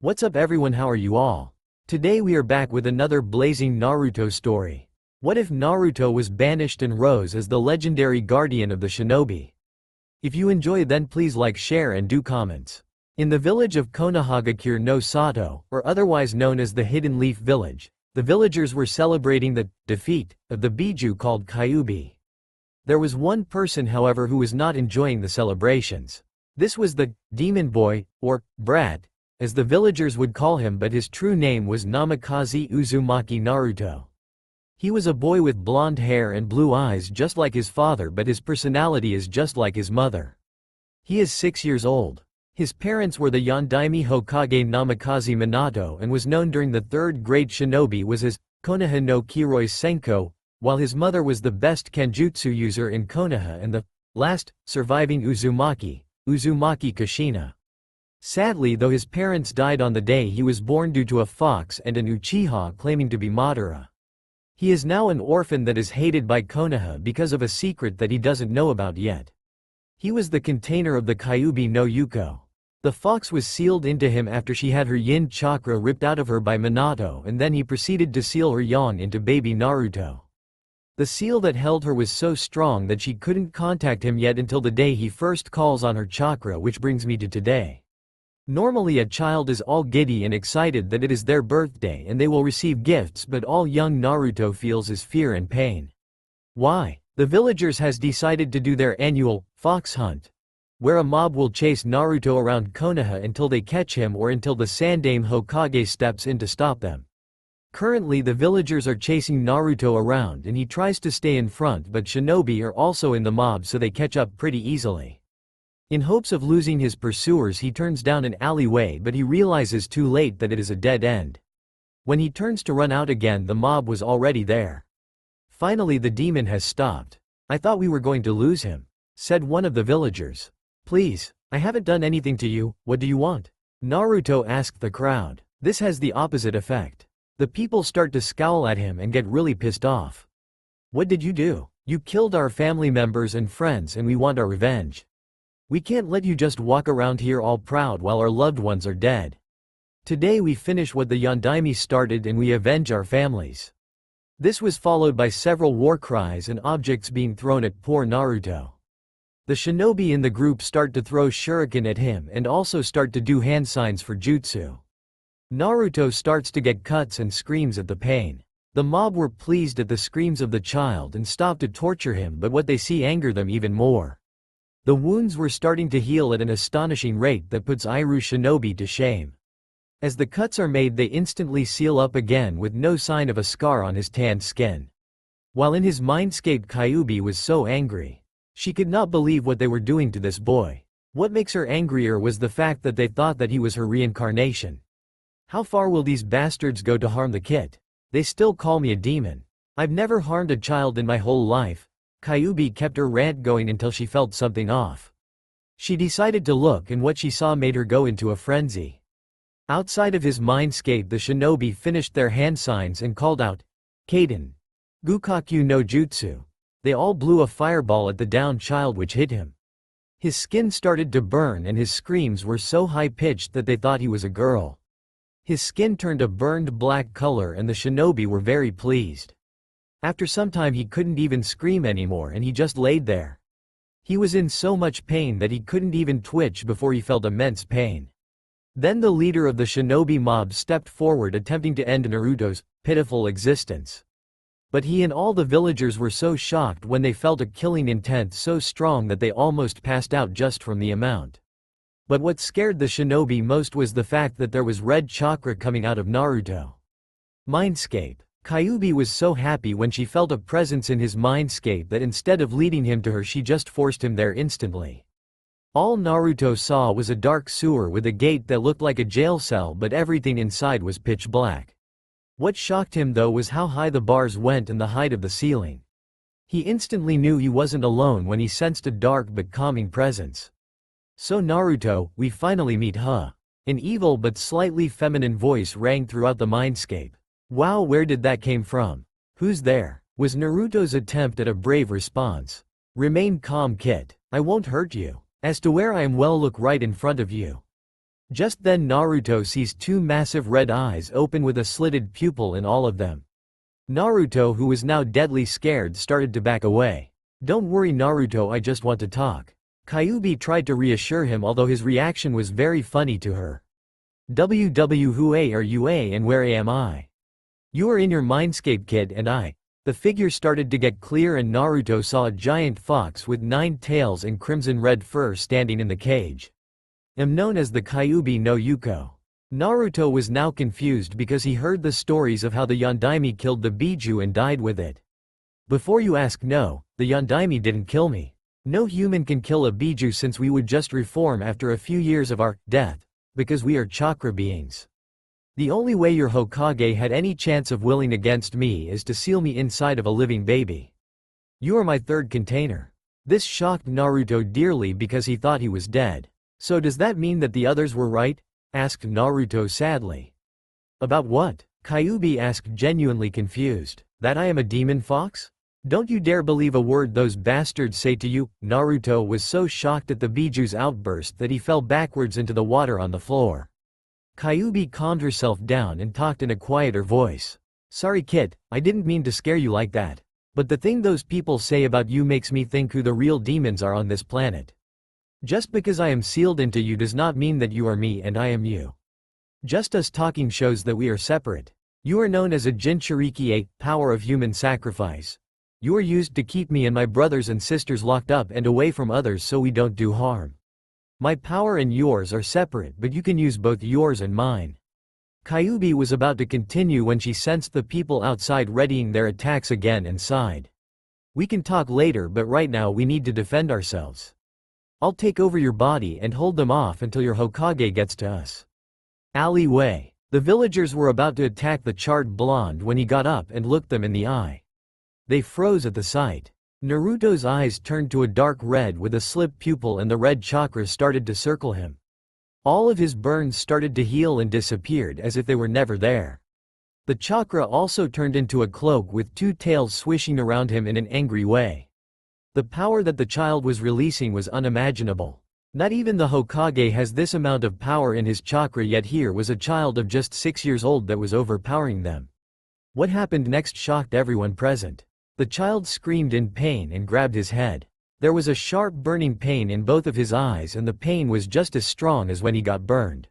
What's up everyone, how are you all? Today we are back with another blazing Naruto story. What if Naruto was banished and rose as the legendary guardian of the Shinobi? If you enjoy, then please like, share and do comments. In the village of Konohagakure no Sato, or otherwise known as the Hidden Leaf Village, the villagers were celebrating the defeat of the Biju called Kyuubi. There was one person however who was not enjoying the celebrations. This was the Demon Boy, or Brat, as the villagers would call him, but his true name was Namikaze Uzumaki Naruto. He was a boy with blonde hair and blue eyes just like his father, but his personality is just like his mother. He is 6 years old. His parents were the Yondaime Hokage Namikaze Minato and was known during the 3rd grade shinobi was as Konoha no Kiroi Senko, while his mother was the best Kenjutsu user in Konoha and the last surviving Uzumaki Kushina. Sadly, though, his parents died on the day he was born due to a fox and an Uchiha claiming to be Madara. He is now an orphan that is hated by Konoha because of a secret that he doesn't know about yet. He was the container of the Kyuubi no Yuko. The fox was sealed into him after she had her yin chakra ripped out of her by Minato, and then he proceeded to seal her yang into baby Naruto. The seal that held her was so strong that she couldn't contact him yet until the day he first calls on her chakra, which brings me to today. Normally a child is all giddy and excited that it is their birthday and they will receive gifts, but all young Naruto feels is fear and pain. Why? The villagers has decided to do their annual fox hunt, where a mob will chase Naruto around Konoha until they catch him or until the Sandaime Hokage steps in to stop them. Currently the villagers are chasing Naruto around and he tries to stay in front, but shinobi are also in the mob so they catch up pretty easily. In hopes of losing his pursuers, he turns down an alleyway, but he realizes too late that it is a dead end. When he turns to run out again, the mob was already there. Finally the demon has stopped. "I thought we were going to lose him," said one of the villagers. "Please, I haven't done anything to you, what do you want?" Naruto asked the crowd. This has the opposite effect. The people start to scowl at him and get really pissed off. "What did you do? You killed our family members and friends and we want our revenge. We can't let you just walk around here all proud while our loved ones are dead. Today we finish what the Yondaime started and we avenge our families." This was followed by several war cries and objects being thrown at poor Naruto. The shinobi in the group start to throw shuriken at him and also start to do hand signs for jutsu. Naruto starts to get cuts and screams at the pain. The mob were pleased at the screams of the child and stopped to torture him, but what they see anger them even more. The wounds were starting to heal at an astonishing rate that puts Iru Shinobi to shame. As the cuts are made, they instantly seal up again with no sign of a scar on his tanned skin. While in his mindscape, Kyuubi was so angry. She could not believe what they were doing to this boy. What makes her angrier was the fact that they thought that he was her reincarnation. How far will these bastards go to harm the kid? They still call me a demon. I've never harmed a child in my whole life. Kyuubi kept her rant going until she felt something off. She decided to look, and what she saw made her go into a frenzy. Outside of his mindscape, the shinobi finished their hand signs and called out, "Kaden! Gukakyu no Jutsu!" They all blew a fireball at the downed child, which hit him. His skin started to burn and his screams were so high-pitched that they thought he was a girl. His skin turned a burned black color and the shinobi were very pleased. After some time he couldn't even scream anymore and he just laid there. He was in so much pain that he couldn't even twitch before he felt immense pain. Then the leader of the shinobi mob stepped forward, attempting to end Naruto's pitiful existence. But he and all the villagers were so shocked when they felt a killing intent so strong that they almost passed out just from the amount. But what scared the shinobi most was the fact that there was red chakra coming out of Naruto. Mindscape. Kyuubi was so happy when she felt a presence in his mindscape that instead of leading him to her, she just forced him there instantly. All Naruto saw was a dark sewer with a gate that looked like a jail cell, but everything inside was pitch black. What shocked him though was how high the bars went and the height of the ceiling. He instantly knew he wasn't alone when he sensed a dark but calming presence. "So Naruto, we finally meet, huh?" An evil but slightly feminine voice rang throughout the mindscape. "Wow, where did that came from? Who's there?" was Naruto's attempt at a brave response. "Remain calm, kid. I won't hurt you. As to where I am, well, look right in front of you." Just then Naruto sees two massive red eyes open with a slitted pupil in all of them. Naruto, who was now deadly scared, started to back away. "Don't worry Naruto, I just want to talk." Kyuubi tried to reassure him, although his reaction was very funny to her. Who are you and where am I? You are in your mindscape kid and I. The figure started to get clear and Naruto saw a giant fox with 9 tails and crimson red fur standing in the cage. Am known as the Kyuubi no Yuko. Naruto was now confused because he heard the stories of how the Yondaime killed the Biju and died with it. Before you ask, no, the Yondaime didn't kill me. No human can kill a Biju since we would just reform after a few years of our death, because we are chakra beings. The only way your Hokage had any chance of willing against me is to seal me inside of a living baby. You are my third container. This shocked Naruto dearly because he thought he was dead. So does that mean that the others were right? Asked Naruto sadly. About what? Kyuubi asked, genuinely confused. That I am a demon fox? Don't you dare believe a word those bastards say to you. Naruto was so shocked at the Biju's outburst that he fell backwards into the water on the floor. Kyuubi calmed herself down and talked in a quieter voice. Sorry kid, I didn't mean to scare you like that. But the thing those people say about you makes me think who the real demons are on this planet. Just because I am sealed into you does not mean that you are me and I am you. Just us talking shows that we are separate. You are known as a Jinchuriki, a power of human sacrifice. You are used to keep me and my brothers and sisters locked up and away from others so we don't do harm. My power and yours are separate, but you can use both yours and mine. Kyuubi was about to continue when she sensed the people outside readying their attacks again and sighed. We can talk later, but right now we need to defend ourselves. I'll take over your body and hold them off until your Hokage gets to us. Alleyway. The villagers were about to attack the charred blonde when he got up and looked them in the eye. They froze at the sight. Naruto's eyes turned to a dark red with a slip pupil and the red chakra started to circle him. All of his burns started to heal and disappeared as if they were never there. The chakra also turned into a cloak with 2 tails swishing around him in an angry way. The power that the child was releasing was unimaginable. Not even the Hokage has this amount of power in his chakra, yet here was a child of just 6 years old that was overpowering them. What happened next shocked everyone present. The child screamed in pain and grabbed his head. There was a sharp burning pain in both of his eyes and the pain was just as strong as when he got burned.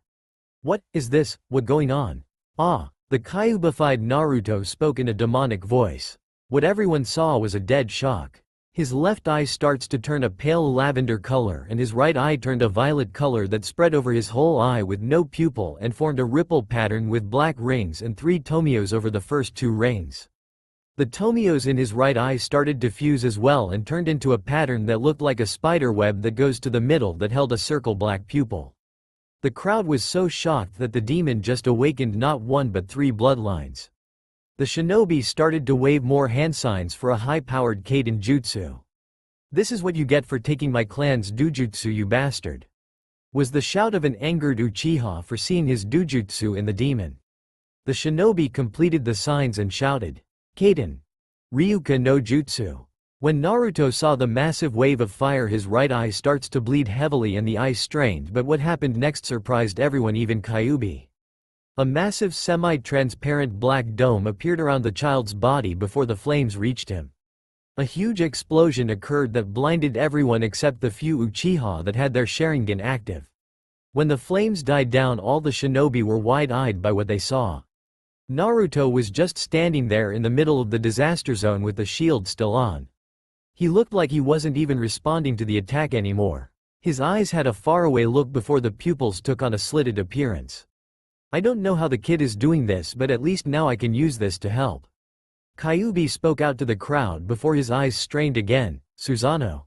What is this? What's going on? Ah, the Kyuubified Naruto spoke in a demonic voice. What everyone saw was a dead shock. His left eye starts to turn a pale lavender color and his right eye turned a violet color that spread over his whole eye with no pupil and formed a ripple pattern with black rings and 3 tomios over the first 2 rings. The tomios in his right eye started to fuse as well and turned into a pattern that looked like a spider web that goes to the middle that held a circle black pupil. The crowd was so shocked that the demon just awakened not 1 but 3 bloodlines. The shinobi started to wave more hand signs for a high-powered Kaiden jutsu. This is what you get for taking my clan's dojutsu, you bastard. Was the shout of an angered Uchiha for seeing his dojutsu in the demon. The shinobi completed the signs and shouted, Kaiden. Ryuka no jutsu. When Naruto saw the massive wave of fire, his right eye starts to bleed heavily and the eye strained, but what happened next surprised everyone, even Kyuubi. A massive semi-transparent black dome appeared around the child's body before the flames reached him. A huge explosion occurred that blinded everyone except the few Uchiha that had their Sharingan active. When the flames died down, all the shinobi were wide-eyed by what they saw. Naruto was just standing there in the middle of the disaster zone with the shield still on. He looked like he wasn't even responding to the attack anymore. His eyes had a faraway look before the pupils took on a slitted appearance. I don't know how the kid is doing this, but at least now I can use this to help. Kyuubi spoke out to the crowd before his eyes strained again. Susanoo.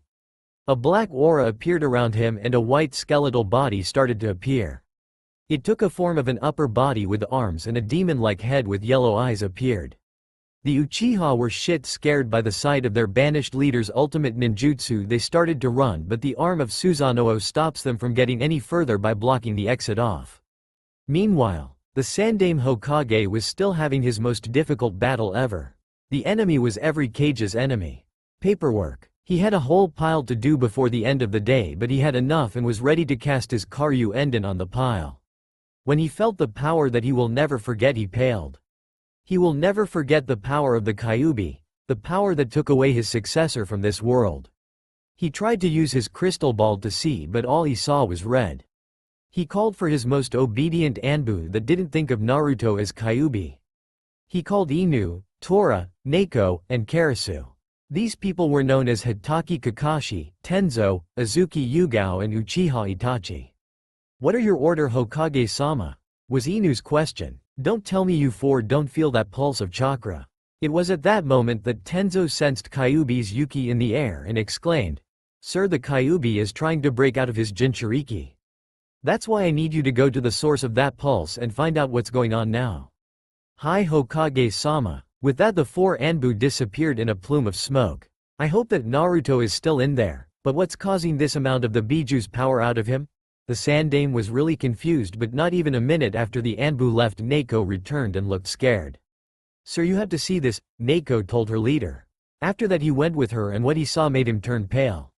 A black aura appeared around him and a white skeletal body started to appear. It took a form of an upper body with arms and a demon-like head with yellow eyes appeared. The Uchiha were shit scared by the sight of their banished leader's ultimate ninjutsu. They started to run, but the arm of Susanoo stops them from getting any further by blocking the exit off. Meanwhile, the Sandaime Hokage was still having his most difficult battle ever. The enemy was every Kage's enemy. Paperwork. He had a whole pile to do before the end of the day, but he had enough and was ready to cast his Karyu Enden on the pile. When he felt the power that he will never forget, he paled. He will never forget the power of the Kyuubi, the power that took away his successor from this world. He tried to use his crystal ball to see, but all he saw was red. He called for his most obedient Anbu that didn't think of Naruto as Kyuubi. He called Inu, Tora, Neko, and Karasu. These people were known as Hitaki Kakashi, Tenzo, Azuki Yugao and Uchiha Itachi. "What are your order, Hokage-sama?" was Inu's question. "Don't tell me you four don't feel that pulse of chakra." It was at that moment that Tenzo sensed Kyuubi's Yuki in the air and exclaimed, "Sir, the Kyuubi is trying to break out of his Jinchuriki. That's why I need you to go to the source of that pulse and find out what's going on now." "Hi Hokage-sama." With that, the four Anbu disappeared in a plume of smoke. "I hope that Naruto is still in there, but what's causing this amount of the Biju's power out of him?" The Sandame was really confused, but not even a minute after the Anbu left, Neko returned and looked scared. "Sir, you have to see this," Neko told her leader. After that he went with her, and what he saw made him turn pale.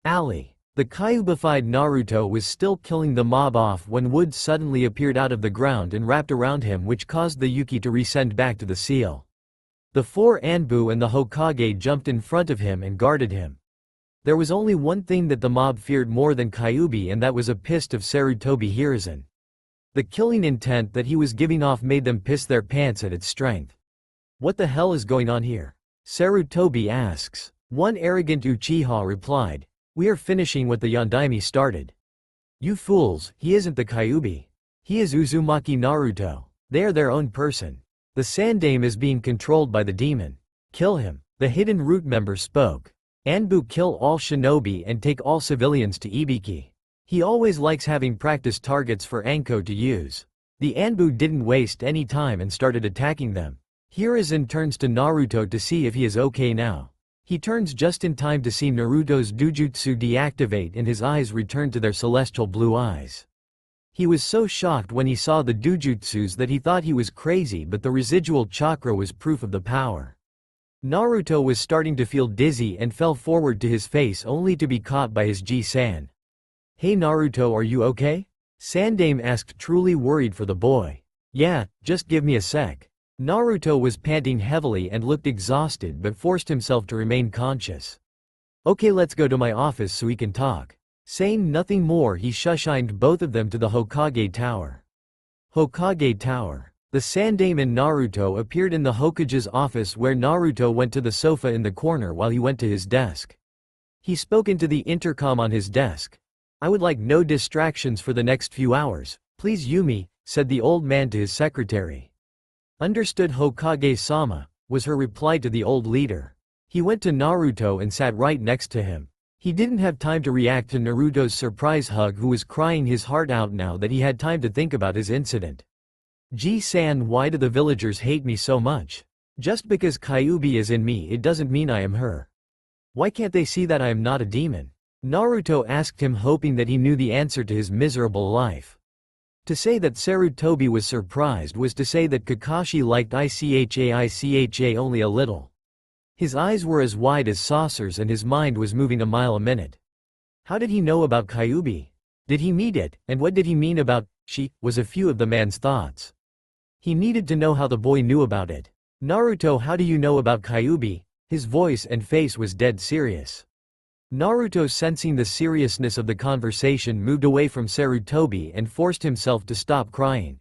Ali. The Kyuubified Naruto was still killing the mob off when wood suddenly appeared out of the ground and wrapped around him, which caused the Yuki to resend back to the seal. The four Anbu and the Hokage jumped in front of him and guarded him. There was only one thing that the mob feared more than Kyuubi, and that was a pist of Sarutobi Hiruzen. The killing intent that he was giving off made them piss their pants at its strength. "What the hell is going on here?" Sarutobi asks. One arrogant Uchiha replied, "We are finishing what the Yondaime started." "You fools, he isn't the Kyuubi. He is Uzumaki Naruto. They are their own person. The Sandame is being controlled by the demon. Kill him." The hidden root member spoke. "Anbu, kill all shinobi and take all civilians to Ibiki. He always likes having practice targets for Anko to use." The Anbu didn't waste any time and started attacking them. Hiruzen turns to Naruto to see if he is okay now. He turns just in time to see Naruto's Dujutsu deactivate and his eyes return to their celestial blue eyes. He was so shocked when he saw the Dujutsus that he thought he was crazy, but the residual chakra was proof of the power. Naruto was starting to feel dizzy and fell forward to his face, only to be caught by his Ji-san. "Hey Naruto, are you okay?" Sandame asked, truly worried for the boy. "Yeah, just give me a sec." Naruto was panting heavily and looked exhausted, but forced himself to remain conscious. "Okay, let's go to my office so we can talk." Saying nothing more, he shushined both of them to the Hokage Tower. Hokage Tower. The Sandame and Naruto appeared in the Hokage's office, where Naruto went to the sofa in the corner while he went to his desk. He spoke into the intercom on his desk. "I would like no distractions for the next few hours, please Yumi," said the old man to his secretary. "Understood Hokage-sama," was her reply to the old leader. He went to Naruto and sat right next to him. He didn't have time to react to Naruto's surprise hug, who was crying his heart out now that he had time to think about his incident. "Ji-san, why do the villagers hate me so much? Just because Kyuubi is in me, it doesn't mean I am her. Why can't they see that I am not a demon?" Naruto asked him, hoping that he knew the answer to his miserable life. To say that Sarutobi was surprised was to say that Kakashi liked Icha only a little. His eyes were as wide as saucers and his mind was moving a mile a minute. How did he know about Kyuubi? Did he meet it, and what did he mean about she? Was a few of the man's thoughts. He needed to know how the boy knew about it. "Naruto, how do you know about Kyuubi?" His voice and face was dead serious. Naruto, sensing the seriousness of the conversation, moved away from Sarutobi and forced himself to stop crying.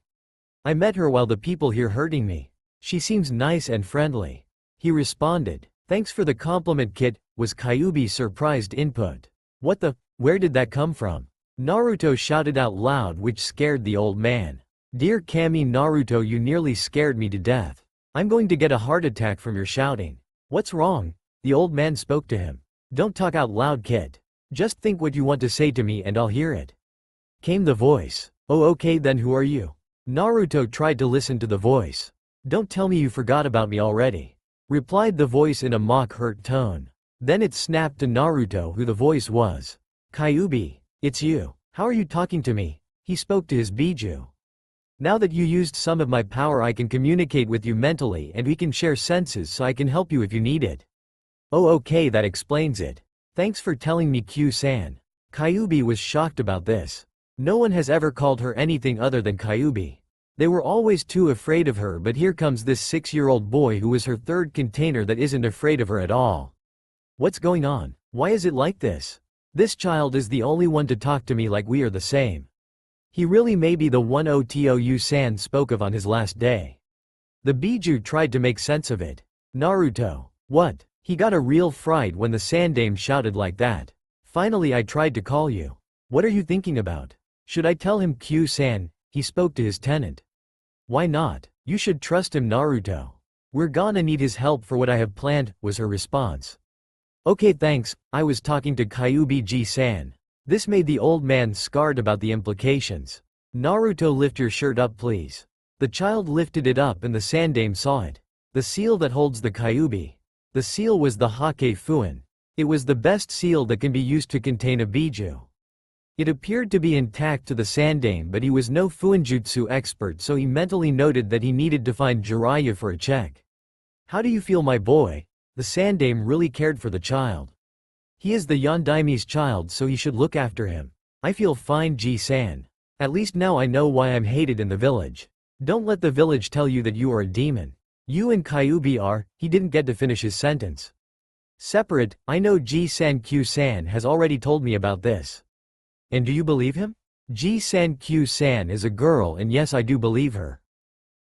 "I met her while the people here hurting me. She seems nice and friendly." He responded. "Thanks for the compliment, kid," was Kyuubi's surprised input. "What the? Where did that come from?" Naruto shouted out loud, which scared the old man. "Dear Kami Naruto, you nearly scared me to death. I'm going to get a heart attack from your shouting." "What's wrong?" The old man spoke to him. "Don't talk out loud, kid. Just think what you want to say to me and I'll hear it," came the voice. "Oh, okay then, who are you?" Naruto tried to listen to the voice. "Don't tell me you forgot about me already," replied the voice in a mock-hurt tone. Then it snapped to Naruto who the voice was. "Kyuubi, it's you. How are you talking to me?" He spoke to his Biju. "Now that you used some of my power, I can communicate with you mentally and we can share senses, so I can help you if you need it." "Oh, okay, that explains it. Thanks for telling me, Q-san." Kyuubi was shocked about this. No one has ever called her anything other than Kyuubi. They were always too afraid of her, but here comes this 6-year-old boy who is her third container that isn't afraid of her at all. What's going on? Why is it like this? This child is the only one to talk to me like we are the same. He really may be the one Otou-san spoke of on his last day. The Biju tried to make sense of it. Naruto. What? He got a real fright when the Sandame shouted like that. Finally I tried to call you. What are you thinking about? Should I tell him Q-san? He spoke to his tenant. Why not? You should trust him, Naruto. We're gonna need his help for what I have planned, was her response. Okay, thanks, I was talking to Kyuubi-san. This made the old man scarred about the implications. Naruto, lift your shirt up please. The child lifted it up and the Sandame saw it. The seal that holds the Kyuubi. The seal was the Hake Fuin. It was the best seal that can be used to contain a Biju. It appeared to be intact to the Sandame, but he was no Fuinjutsu expert, so he mentally noted that he needed to find Jiraiya for a check. How do you feel, my boy? The Sandame really cared for the child. He is the Yondaime's child, so he should look after him. I feel fine, Ji-san. At least now I know why I'm hated in the village. Don't let the village tell you that you are a demon. You and Kyuubi are. He didn't get to finish his sentence. Separate, I know Ji-san. Q-san has already told me about this. And do you believe him? Ji-san. Q-san is a girl, and yes, I do believe her.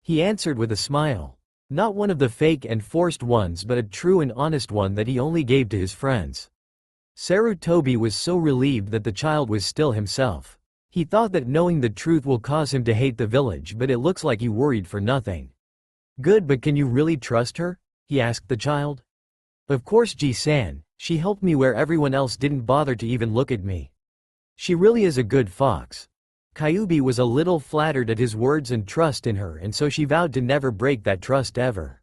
He answered with a smile. Not one of the fake and forced ones, but a true and honest one that he only gave to his friends. Sarutobi was so relieved that the child was still himself. He thought that knowing the truth will cause him to hate the village, but it looks like he worried for nothing. Good, but can you really trust her? He asked the child. Of course, Ji-san. She helped me where everyone else didn't bother to even look at me. She really is a good fox. Kyuubi was a little flattered at his words and trust in her, and so she vowed to never break that trust ever.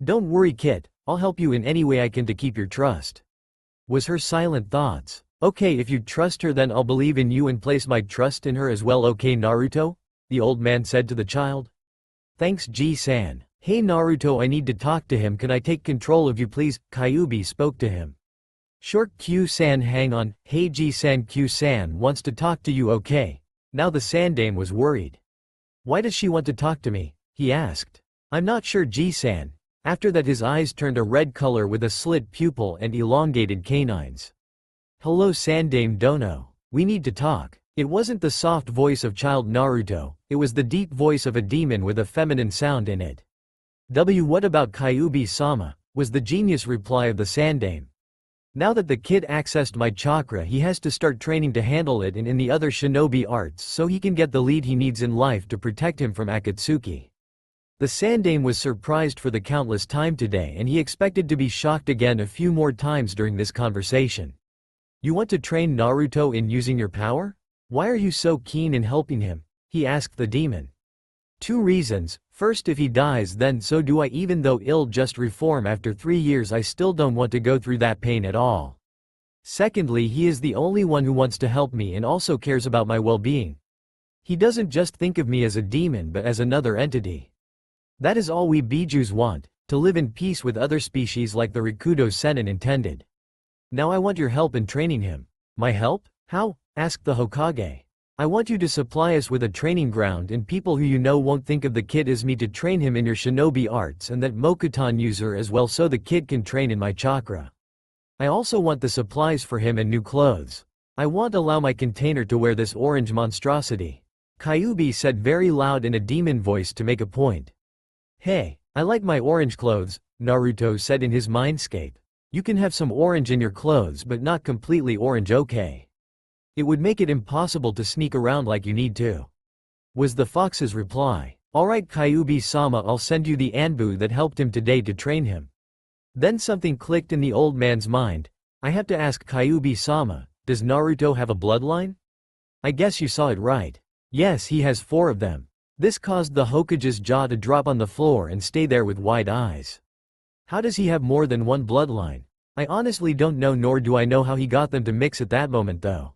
Don't worry, Kit, I'll help you in any way I can to keep your trust. Was her silent thoughts. Okay, if you trust her, then I'll believe in you and place my trust in her as well, okay, Naruto? The old man said to the child. Thanks, Ji-san. Hey Naruto, I need to talk to him. Can I take control of you please? Kyuubi spoke to him. Sure, Q-san, hang on. Hey Ji-san, Q-san wants to talk to you, okay? Now the Sandame was worried. Why does she want to talk to me? He asked. I'm not sure, Ji-san. After that his eyes turned a red color with a slit pupil and elongated canines. Hello Sandame Dono. We need to talk. It wasn't the soft voice of child Naruto, it was the deep voice of a demon with a feminine sound in it. What about Kyuubi-sama? Was the genius reply of the Sandame. Now that the kid accessed my chakra, he has to start training to handle it and in the other shinobi arts so he can get the lead he needs in life to protect him from Akatsuki. The Sandame was surprised for the countless time today, and he expected to be shocked again a few more times during this conversation. You want to train Naruto in using your power? Why are you so keen in helping him? He asked the demon. 2 reasons. First, if he dies, then so do I. Even though I'll just reform after 3 years, I still don't want to go through that pain at all. Secondly, he is the only one who wants to help me and also cares about my well-being. He doesn't just think of me as a demon but as another entity. That is all we Bijus want, to live in peace with other species like the Rikudo Sennin intended. Now I want your help in training him. My help? How? Asked the Hokage. I want you to supply us with a training ground and people who you know won't think of the kid as me to train him in your shinobi arts, and that Mokuton user as well so the kid can train in my chakra. I also want the supplies for him and new clothes. I won't allow my container to wear this orange monstrosity. Kyuubi said very loud in a demon voice to make a point. Hey, I like my orange clothes, Naruto said in his mindscape. You can have some orange in your clothes but not completely orange, okay? It would make it impossible to sneak around like you need to. Was the fox's reply. Alright Kyuubi-sama, I'll send you the Anbu that helped him today to train him. Then something clicked in the old man's mind. I have to ask Kyuubi-sama, does Naruto have a bloodline? I guess you saw it right. Yes, he has 4 of them. This caused the Hokage's jaw to drop on the floor and stay there with wide eyes. How does he have more than one bloodline? I honestly don't know, nor do I know how he got them to mix at that moment though.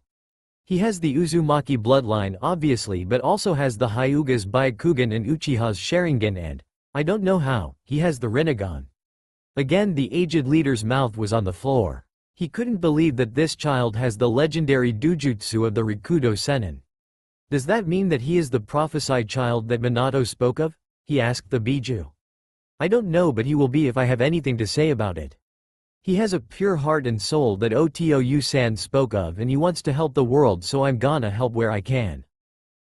He has the Uzumaki bloodline obviously, but also has the Hyuga's Byakugan and Uchiha's Sharingan, and, I don't know how, he has the Rinnegan. Again the aged leader's mouth was on the floor. He couldn't believe that this child has the legendary Dujutsu of the Rikudo Sennin. Does that mean that he is the prophesied child that Minato spoke of? He asked the Biju. I don't know, but he will be if I have anything to say about it. He has a pure heart and soul that Otou-san spoke of, and he wants to help the world, so I'm gonna help where I can.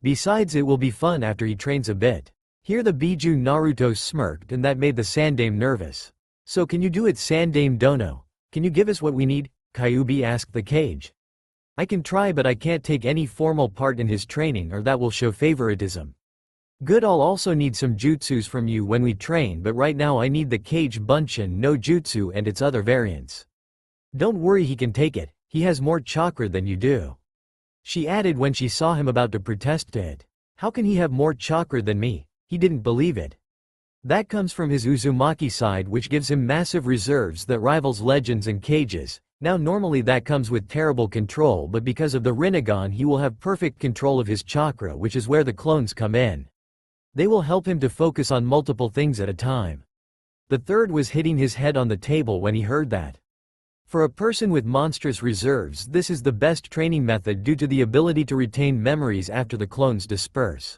Besides, it will be fun after he trains a bit. Here the Biju Naruto smirked, and that made the Sandame nervous. So can you do it, Sandame Dono? Can you give us what we need? Kyuubi asked the cage. I can try, but I can't take any formal part in his training, or that will show favoritism. Good, I'll also need some jutsus from you when we train, but right now I need the Kage Bunshin no Jutsu and its other variants. Don't worry, he can take it, he has more chakra than you do. She added when she saw him about to protest to it. How can he have more chakra than me? He didn't believe it. That comes from his Uzumaki side, which gives him massive reserves that rivals legends and cages. Now normally that comes with terrible control, but because of the Rinnegan he will have perfect control of his chakra, which is where the clones come in. They will help him to focus on multiple things at a time. The third was hitting his head on the table when he heard that. For a person with monstrous reserves, this is the best training method due to the ability to retain memories after the clones disperse.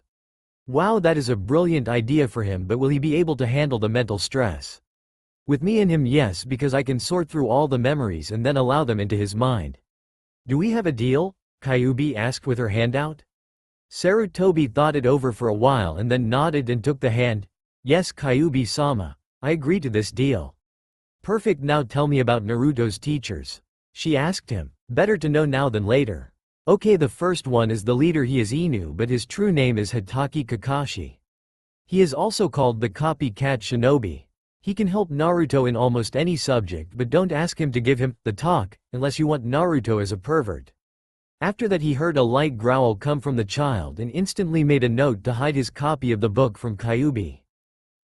Wow, that is a brilliant idea for him, but will he be able to handle the mental stress? With me and him, yes, because I can sort through all the memories and then allow them into his mind. Do we have a deal? Kyuubi asked with her hand out. Sarutobi thought it over for a while and then nodded and took the hand. Yes, Kyuubi-sama, I agree to this deal. Perfect, now tell me about Naruto's teachers. She asked him. Better to know now than later. Okay, the first one is the leader. He is Inu, but his true name is Hatake Kakashi. He is also called the copycat shinobi. He can help Naruto in almost any subject, but don't ask him to give him the talk unless you want Naruto as a pervert. After that he heard a light growl come from the child and instantly made a note to hide his copy of the book from Kyuubi.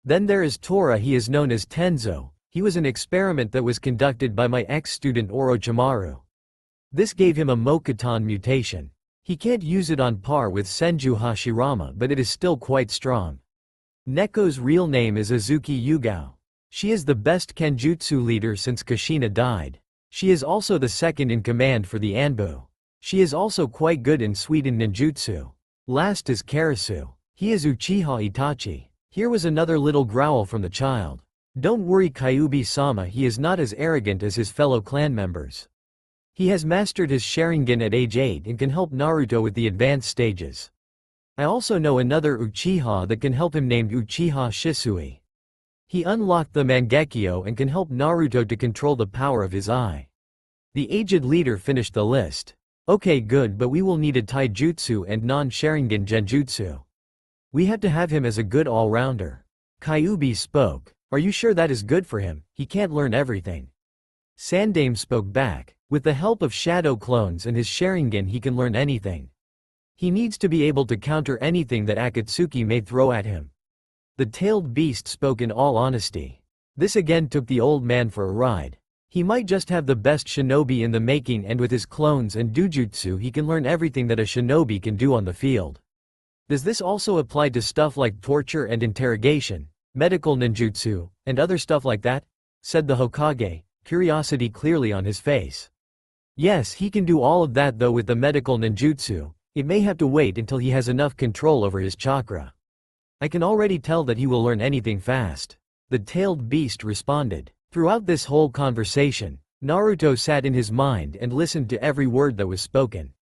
Then there is Tora. He is known as Tenzo. He was an experiment that was conducted by my ex-student Orochimaru. This gave him a Mokuton mutation. He can't use it on par with Senju Hashirama, but it is still quite strong. Neko's real name is Azuki Yugao. She is the best Kenjutsu leader since Kushina died. She is also the second in command for the Anbu. She is also quite good in Suidan ninjutsu. Last is Karasu. He is Uchiha Itachi. Here was another little growl from the child. Don't worry, Kyuubi-sama, he is not as arrogant as his fellow clan members. He has mastered his Sharingan at age 8 and can help Naruto with the advanced stages. I also know another Uchiha that can help him named Uchiha Shisui. He unlocked the Mangekyo and can help Naruto to control the power of his eye. The aged leader finished the list. Okay, good, but we will need a taijutsu and non-Sharingan genjutsu. We have to have him as a good all-rounder. Kyuubi spoke. Are you sure that is good for him? He can't learn everything. Sandame spoke back. With the help of shadow clones and his Sharingan he can learn anything. He needs to be able to counter anything that Akatsuki may throw at him. The tailed beast spoke in all honesty. This again took the old man for a ride. He might just have the best shinobi in the making, and with his clones and dujutsu he can learn everything that a shinobi can do on the field. Does this also apply to stuff like torture and interrogation, medical ninjutsu, and other stuff like that? Said the Hokage, curiosity clearly on his face. Yes, he can do all of that, though with the medical ninjutsu, it may have to wait until he has enough control over his chakra. I can already tell that he will learn anything fast. The tailed beast responded. Throughout this whole conversation, Naruto sat in his mind and listened to every word that was spoken.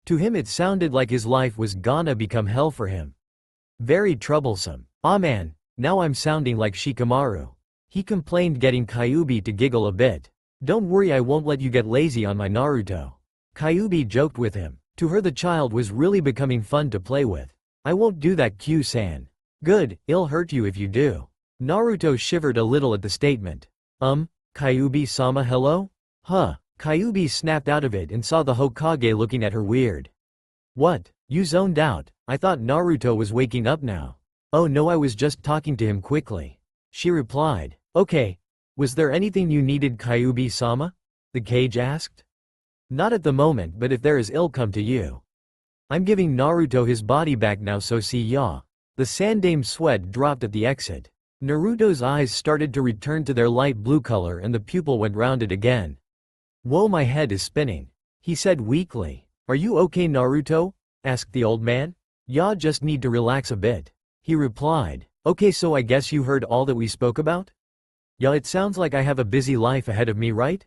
To him it sounded like his life was gonna become hell for him. Very troublesome. Ah man, now I'm sounding like Shikamaru. He complained, getting Kyuubi to giggle a bit. Don't worry, I won't let you get lazy on my Naruto. Kyuubi joked with him. To her the child was really becoming fun to play with. I won't do that, Q-san. Good, it'll hurt you if you do. Naruto shivered a little at the statement. Kyuubi-sama, hello? Huh. Kyuubi snapped out of it and saw the Hokage looking at her weird. What? You zoned out. I thought Naruto was waking up now. Oh no, I was just talking to him quickly. She replied. Okay. Was there anything you needed, Kyuubi-sama? The cage asked. Not at the moment, but if there is, it'll come to you. I'm giving Naruto his body back now, so see ya. The Sandame sweat dropped at the exit. Naruto's eyes started to return to their light blue color and the pupil went rounded again. Whoa, my head is spinning. He said weakly. Are you okay, Naruto? asked the old man. "Yeah, just need to relax a bit," he replied. "Okay, so I guess you heard all that we spoke about? Yeah, it sounds like I have a busy life ahead of me, right?"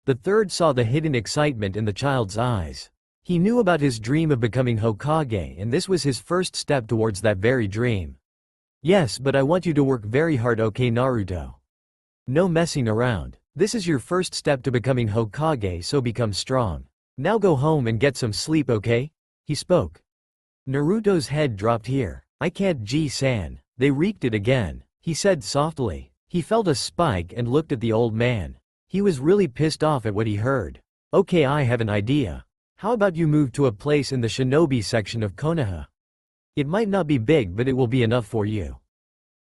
The third saw the hidden excitement in the child's eyes. He knew about his dream of becoming Hokage, and this was his first step towards that very dream. "Yes, but I want you to work very hard, okay, Naruto? No messing around. This is your first step to becoming Hokage, so become strong. Now go home and get some sleep, okay?" he spoke. Naruto's head dropped here. "I can't, G-san." They reeked it again, he said softly. He felt a spike and looked at the old man. He was really pissed off at what he heard. "Okay, I have an idea. How about you move to a place in the Shinobi section of Konoha? It might not be big, but it will be enough for you."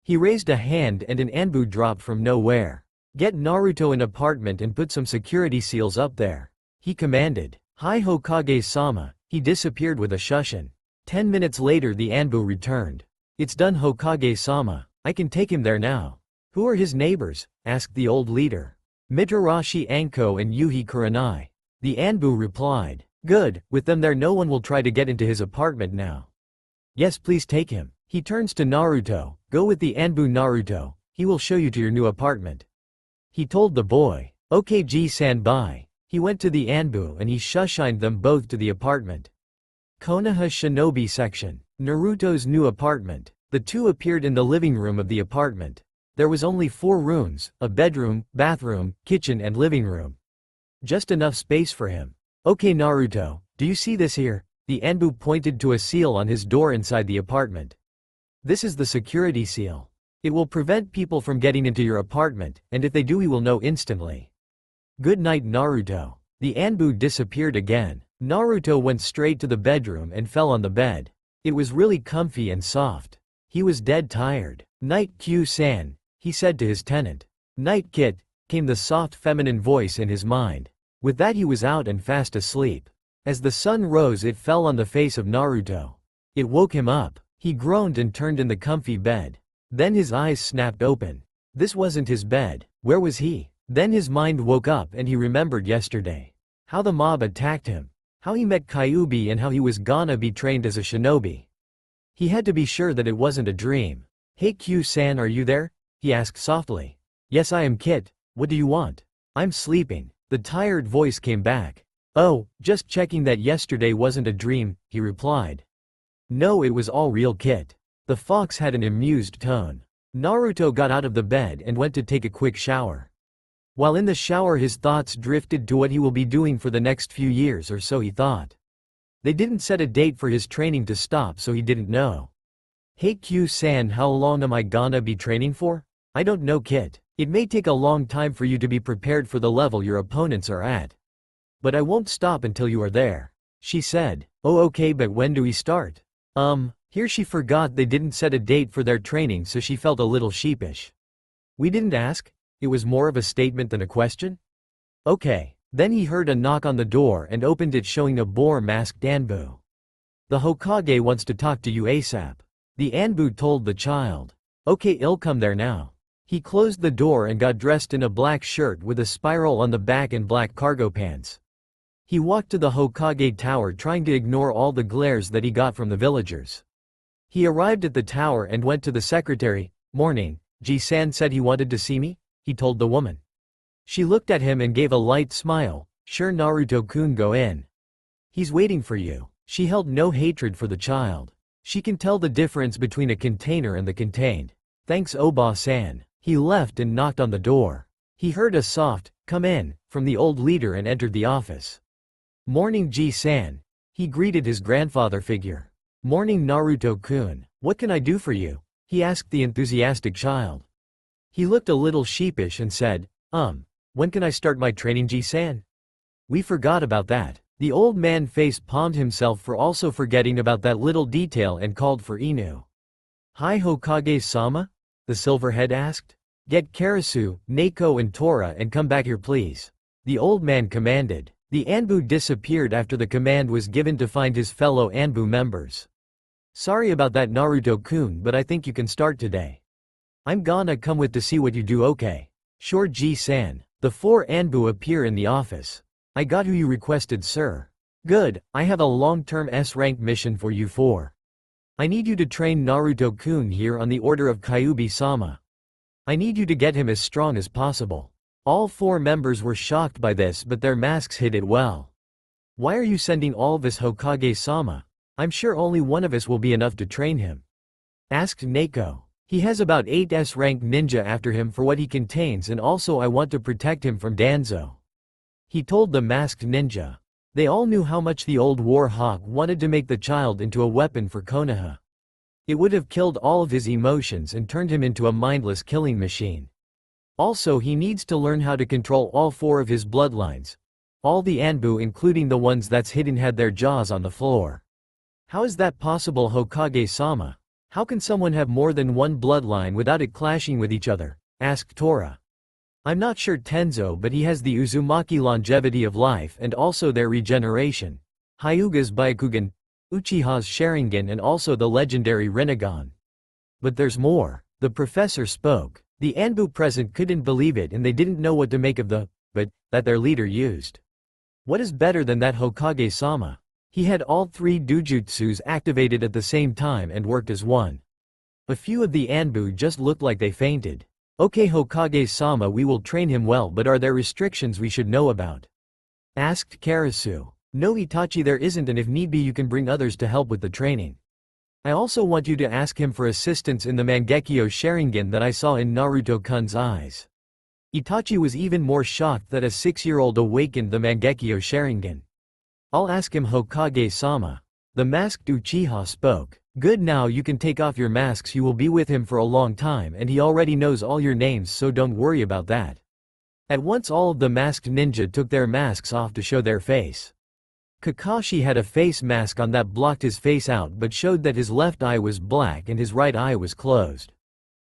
He raised a hand and an anbu dropped from nowhere. "Get Naruto an apartment and put some security seals up there," he commanded. "Hi Hokage-sama." He disappeared with a shushin. 10 minutes later the anbu returned. "It's done, Hokage-sama. I can take him there now." "Who are his neighbors?" asked the old leader. "Mitarashi Anko and Yuhi Kurenai." The anbu replied. "Good, with them there no one will try to get into his apartment now." "Yes, please take him." He turns to Naruto. "Go with the anbu, Naruto. He will show you to your new apartment," he told the boy. "Okay, G-san, bye." He went to the anbu and he shushined them both to the apartment. Konoha Shinobi section. Naruto's new apartment. The two appeared in the living room of the apartment. There was only 4 rooms, a bedroom, bathroom, kitchen and living room. Just enough space for him. "Okay, Naruto, do you see this here?" The anbu pointed to a seal on his door inside the apartment. "This is the security seal. It will prevent people from getting into your apartment, and if they do we will know instantly. Good night, Naruto." The anbu disappeared again. Naruto went straight to the bedroom and fell on the bed. It was really comfy and soft. He was dead tired. "Night, Q-san," he said to his tenant. "Night, Kit," came the soft feminine voice in his mind. With that he was out and fast asleep. As the sun rose it fell on the face of Naruto. It woke him up. He groaned and turned in the comfy bed. Then his eyes snapped open. This wasn't his bed. Where was he? Then his mind woke up and he remembered yesterday. How the mob attacked him. How he met Kyuubi and how he was gonna be trained as a shinobi. He had to be sure that it wasn't a dream. "Hey Q-san, are you there?" he asked softly. "Yes, I am, Kit. What do you want?" "I'm sleeping." The tired voice came back. "Oh, just checking that yesterday wasn't a dream," he replied. "No, it was all real, Kit." The fox had an amused tone. Naruto got out of the bed and went to take a quick shower. While in the shower his thoughts drifted to what he will be doing for the next few years or so, he thought. They didn't set a date for his training to stop, so he didn't know. "Hey Q-san, how long am I gonna be training for?" "I don't know, Kit. It may take a long time for you to be prepared for the level your opponents are at. But I won't stop until you are there," she said. "Oh okay, but when do we start?" Here she forgot they didn't set a date for their training, so she felt a little sheepish. "We didn't ask?" It was more of a statement than a question. "Okay." Then he heard a knock on the door and opened it, showing a boar-masked anbu. "The Hokage wants to talk to you ASAP." The anbu told the child. "Okay, I'll come there now." He closed the door and got dressed in a black shirt with a spiral on the back and black cargo pants. He walked to the Hokage tower, trying to ignore all the glares that he got from the villagers. He arrived at the tower and went to the secretary. "Morning, Ji-san said he wanted to see me," he told the woman. She looked at him and gave a light smile. "Sure, Naruto-kun, go in. He's waiting for you." She held no hatred for the child. She can tell the difference between a container and the contained. "Thanks, Oba-san." He left and knocked on the door. He heard a soft, "Come in," from the old leader and entered the office. "Morning, Ji-san." He greeted his grandfather figure. "Morning, Naruto-kun. What can I do for you?" he asked the enthusiastic child. He looked a little sheepish and said, When can I start my training, Ji-san?" "We forgot about that." The old man face-palmed himself for also forgetting about that little detail and called for Inu. "Hi Hokage-sama?" the silverhead asked. "Get Karasu, Neko and Tora and come back here please," the old man commanded. The anbu disappeared after the command was given to find his fellow anbu members. "Sorry about that, Naruto-kun, but I think you can start today. I'm gonna come with to see what you do, okay?" "Sure, Ji-san." The 4 anbu appear in the office. "I got who you requested, sir." Good, I have a long-term S-rank mission for you 4. I need you to train Naruto-kun here on the order of Kyuubi-sama. I need you to get him as strong as possible. All 4 members were shocked by this, but their masks hid it well. Why are you sending all of us, Hokage-sama? I'm sure only one of us will be enough to train him. Asked Neko. He has about 8 S-rank ninja after him for what he contains, and also I want to protect him from Danzo. He told the masked ninja. They all knew how much the old war hawk wanted to make the child into a weapon for Konoha. It would have killed all of his emotions and turned him into a mindless killing machine. Also, he needs to learn how to control all 4 of his bloodlines. All the Anbu, including the ones that's hidden, had their jaws on the floor. How is that possible, Hokage-sama? How can someone have more than one bloodline without it clashing with each other? Asked Tora. I'm not sure Tenzo, but he has the Uzumaki longevity of life and also their regeneration, Hyuga's Byakugan, Uchiha's Sharingan, and also the legendary Rinnegan. But there's more. The professor spoke. The Anbu present couldn't believe it, and they didn't know what to make of the but that their leader used. What is better than that, Hokage-sama? He had all 3 dojutsus activated at the same time and worked as one. A few of the Anbu just looked like they fainted. Okay, Hokage-sama, we will train him well, but are there restrictions we should know about? Asked Karasu. No, Itachi, there isn't, and if need be you can bring others to help with the training. I also want you to ask him for assistance in the Mangekyo Sharingan that I saw in Naruto-kun's eyes. Itachi was even more shocked that a 6-year-old awakened the Mangekyo Sharingan. I'll ask him, Hokage-sama. The masked Uchiha spoke. Good, now you can take off your masks, you will be with him for a long time and he already knows all your names, so don't worry about that. At once all of the masked ninja took their masks off to show their face. Kakashi had a face mask on that blocked his face out but showed that his left eye was black and his right eye was closed.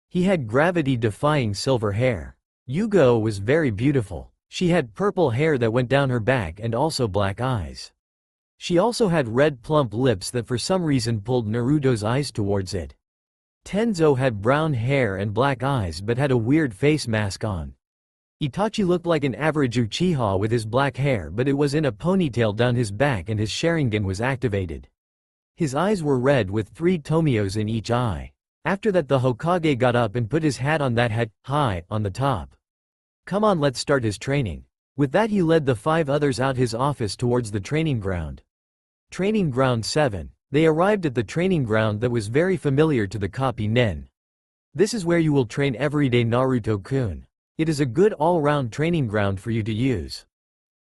He had gravity-defying silver hair. Yugo was very beautiful. She had purple hair that went down her back and also black eyes. She also had red plump lips that for some reason pulled Naruto's eyes towards it. Tenzo had brown hair and black eyes but had a weird face mask on. Itachi looked like an average Uchiha with his black hair, but it was in a ponytail down his back and his Sharingan was activated. His eyes were red with 3 Tomiyos in each eye. After that the Hokage got up and put his hat on, that hat, high, on the top. Come on, let's start his training. With that he led the 5 others out his office towards the training ground. Training Ground 7. They arrived at the training ground that was very familiar to the copy Nen. This is where you will train everyday Naruto-kun. It is a good all-round training ground for you to use.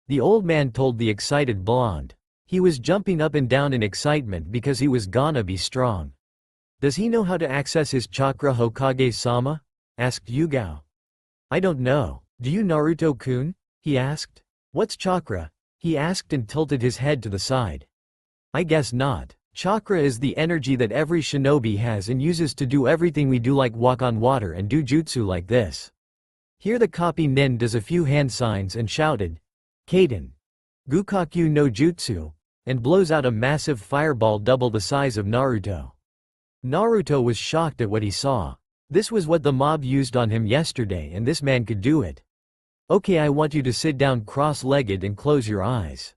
The old man told the excited blonde. He was jumping up and down in excitement because he was gonna be strong. Does he know how to access his chakra, Hokage-sama? Asked Yugao. I don't know. Do you, Naruto-kun? He asked. What's chakra? He asked and tilted his head to the side. I guess not. Chakra is the energy that every shinobi has and uses to do everything we do, like walk on water and do jutsu like this. Here the copy Nen does a few hand signs and shouted, Kaden. Gukaku no Jutsu, and blows out a massive fireball double the size of Naruto. Naruto was shocked at what he saw. This was what the mob used on him yesterday, and this man could do it. Okay, I want you to sit down cross-legged and close your eyes.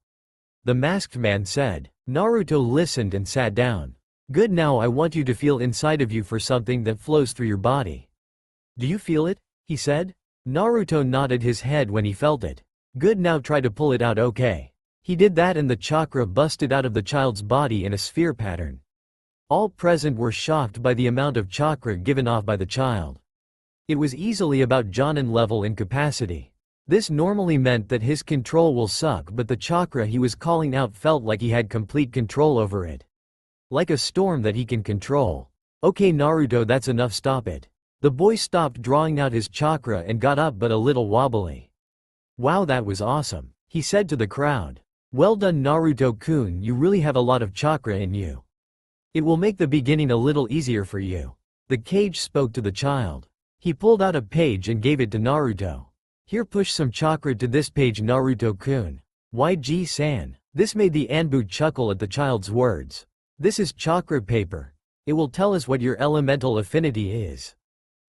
The masked man said. Naruto listened and sat down. Good, now I want you to feel inside of you for something that flows through your body. Do you feel it? He said. Naruto nodded his head when he felt it. Good, now try to pull it out, okay. He did that and the chakra busted out of the child's body in a sphere pattern. All present were shocked by the amount of chakra given off by the child. It was easily about Jonin level in capacity. This normally meant that his control will suck, but the chakra he was calling out felt like he had complete control over it. Like a storm that he can control. Okay Naruto, that's enough, stop it. The boy stopped drawing out his chakra and got up, but a little wobbly. Wow, that was awesome, he said to the crowd. Well done Naruto-kun, you really have a lot of chakra in you. It will make the beginning a little easier for you. The cage spoke to the child. He pulled out a page and gave it to Naruto. Here, push some chakra to this page, Naruto-kun. YG-san. This made the Anbu chuckle at the child's words. This is chakra paper. It will tell us what your elemental affinity is.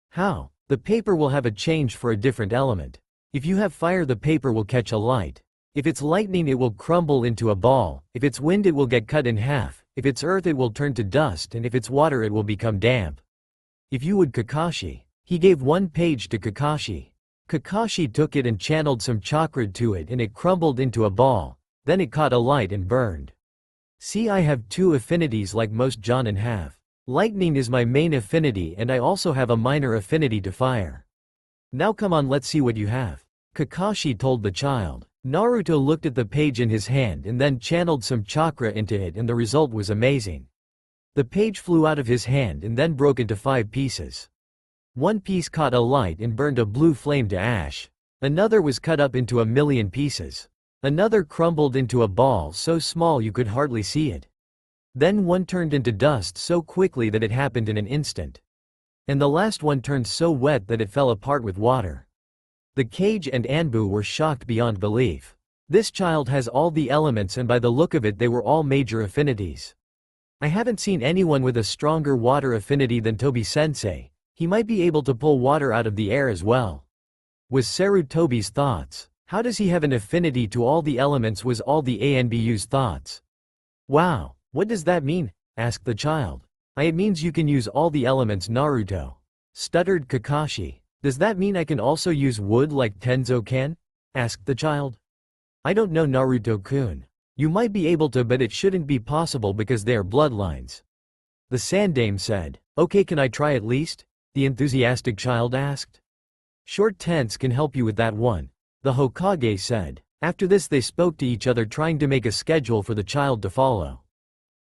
How? The paper will have a change for a different element. If you have fire, the paper will catch a light. If it's lightning it will crumble into a ball, if it's wind it will get cut in half, if it's earth it will turn to dust, and if it's water it will become damp. If you would Kakashi. He gave one page to Kakashi. Kakashi took it and channeled some chakra to it and it crumbled into a ball, then it caught a light and burned. See, I have two affinities like most Jonin have. Lightning is my main affinity and I also have a minor affinity to fire. Now come on, let's see what you have. Kakashi told the child. Naruto looked at the page in his hand and then channeled some chakra into it and the result was amazing. The page flew out of his hand and then broke into 5 pieces. One piece caught a light and burned a blue flame to ash. Another was cut up into 1,000,000 pieces. Another crumbled into a ball so small you could hardly see it. Then one turned into dust so quickly that it happened in an instant. And the last one turned so wet that it fell apart with water. The Kage and Anbu were shocked beyond belief. This child has all the elements and by the look of it they were all major affinities. I haven't seen anyone with a stronger water affinity than Tobi-sensei. He might be able to pull water out of the air as well. Was Sarutobi's thoughts. How does he have an affinity to all the elements was all the Anbu's thoughts. Wow, what does that mean? Asked the child. It means you can use all the elements, Naruto. Stuttered Kakashi. Does that mean I can also use wood like Tenzo can? Asked the child. I don't know, Naruto-kun. You might be able to, but it shouldn't be possible because they are bloodlines. The Sandame said. Okay, can I try at least? The enthusiastic child asked. Short tense can help you with that one. The Hokage said. After this they spoke to each other trying to make a schedule for the child to follow.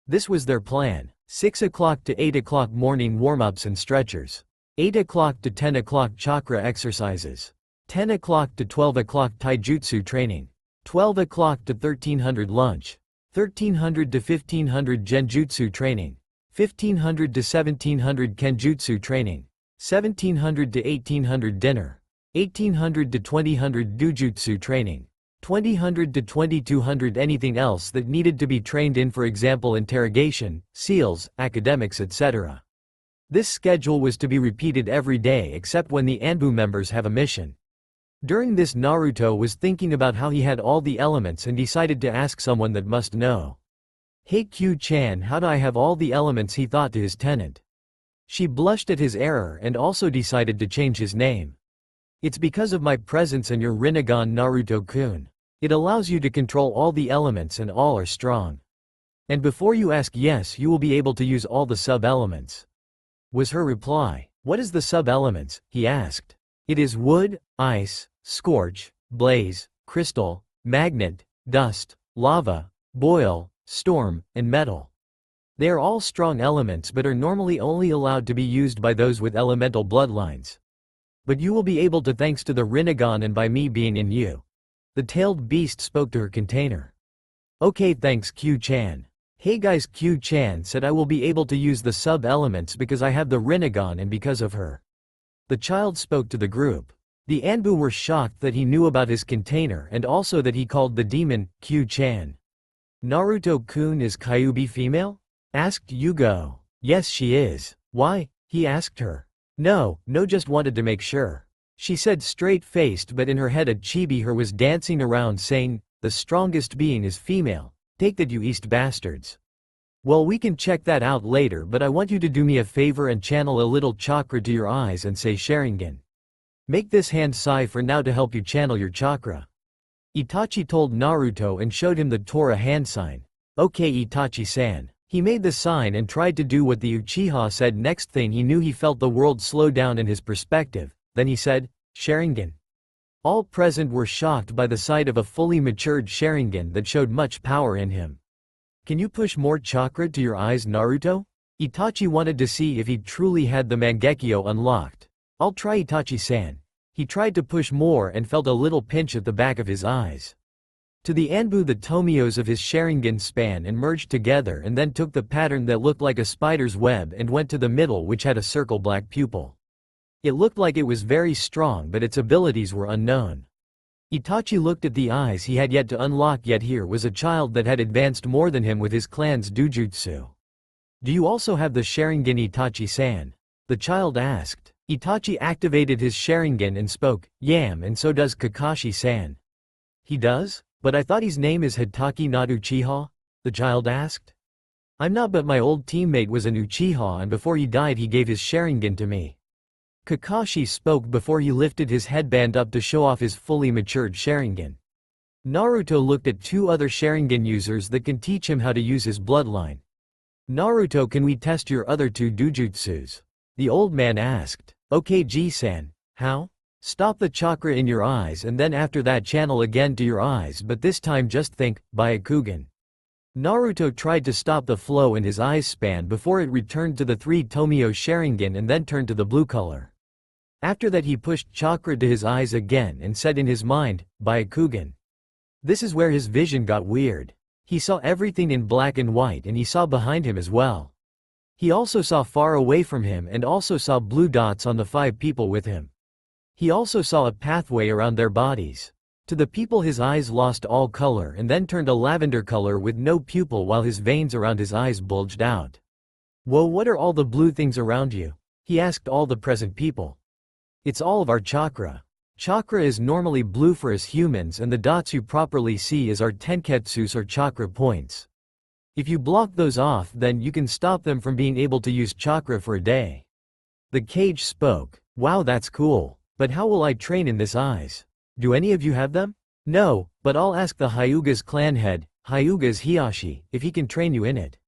This was their plan. 6 o'clock to 8 o'clock morning warm-ups and stretchers. 8 o'clock to 10 o'clock chakra exercises. 10 o'clock to 12 o'clock taijutsu training. 12 o'clock to 1300 lunch. 1300 to 1500 genjutsu training. 1500 to 1700 kenjutsu training. 1700 to 1800 dinner. 1800 to 2000 dujutsu training. 2000 to 2200 anything else that needed to be trained in, for example interrogation, seals, academics, etc. This schedule was to be repeated every day except when the Anbu members have a mission. During this Naruto was thinking about how he had all the elements and decided to ask someone that must know. Hey Q-chan, how do I have all the elements, he thought to his tenant. She blushed at his error and also decided to change his name. It's because of my presence and your Rinnegan, Naruto-kun. It allows you to control all the elements and all are strong. And before you ask, yes, you will be able to use all the sub-elements. Was her reply. What is the sub-elements? He asked. It is wood, ice, scorch, blaze, crystal, magnet, dust, lava, boil, storm, and metal. They are all strong elements but are normally only allowed to be used by those with elemental bloodlines. But you will be able to thanks to the Rinnegan and by me being in you. The tailed beast spoke to her container. Okay, thanks Q-chan. Hey guys, Q-chan said I will be able to use the sub-elements because I have the Rinnegan and because of her. The child spoke to the group. The Anbu were shocked that he knew about his container and also that he called the demon, Q-chan. Naruto-kun, is Kyuubi female? Asked Yugo. Yes, she is. Why? He asked her. No, just wanted to make sure. She said straight-faced, but in her head a chibi her was dancing around saying, the strongest being is female. Take that, you East bastards. Well, we can check that out later, but I want you to do me a favor and channel a little chakra to your eyes and say Sharingan. Make this hand sigh for now to help you channel your chakra. Itachi told Naruto and showed him the Tora hand sign. Okay Itachi-san. He made the sign and tried to do what the Uchiha said. Next thing he knew he felt the world slow down in his perspective, then he said, Sharingan. All present were shocked by the sight of a fully matured Sharingan that showed much power in him. Can you push more chakra to your eyes, Naruto? Itachi wanted to see if he truly had the Mangekyo unlocked. I'll try, Itachi-san. He tried to push more and felt a little pinch at the back of his eyes. To the Anbu the tomios of his Sharingan span and merged together and then took the pattern that looked like a spider's web and went to the middle, which had a circle black pupil. It looked like it was very strong, but its abilities were unknown. Itachi looked at the eyes he had yet to unlock, yet here was a child that had advanced more than him with his clan's dujutsu. Do you also have the Sharingan, Itachi-san? The child asked. Itachi activated his Sharingan and spoke, Yam, and so does Kakashi-san. He does? But I thought his name is Hitaki not Uchiha? The child asked. I'm not, but my old teammate was an Uchiha and before he died he gave his Sharingan to me. Kakashi spoke before he lifted his headband up to show off his fully matured Sharingan. Naruto looked at two other Sharingan users that can teach him how to use his bloodline. Naruto, can we test your other two dojutsus? The old man asked. Okay G-san. How? Stop the chakra in your eyes and then after that channel again to your eyes, but this time just think, Byakugan. Naruto tried to stop the flow in his eyes span before it returned to the 3 Tomio Sharingan and then turned to the blue color. After that he pushed chakra to his eyes again and said in his mind, Byakugan. This is where his vision got weird. He saw everything in black and white and he saw behind him as well. He also saw far away from him and also saw blue dots on the 5 people with him. He also saw a pathway around their bodies. To the people his eyes lost all color and then turned a lavender color with no pupil while his veins around his eyes bulged out. Whoa, what are all the blue things around you? He asked all the present people. It's all of our chakra. Chakra is normally blue for us humans and the dots you properly see is our tenketsus or chakra points. If you block those off then you can stop them from being able to use chakra for a day. The cage spoke. Wow, that's cool. But how will I train in this eyes? Do any of you have them? No, but I'll ask the Hyuga's clan head, Hyuga's Hiyashi, if he can train you in it.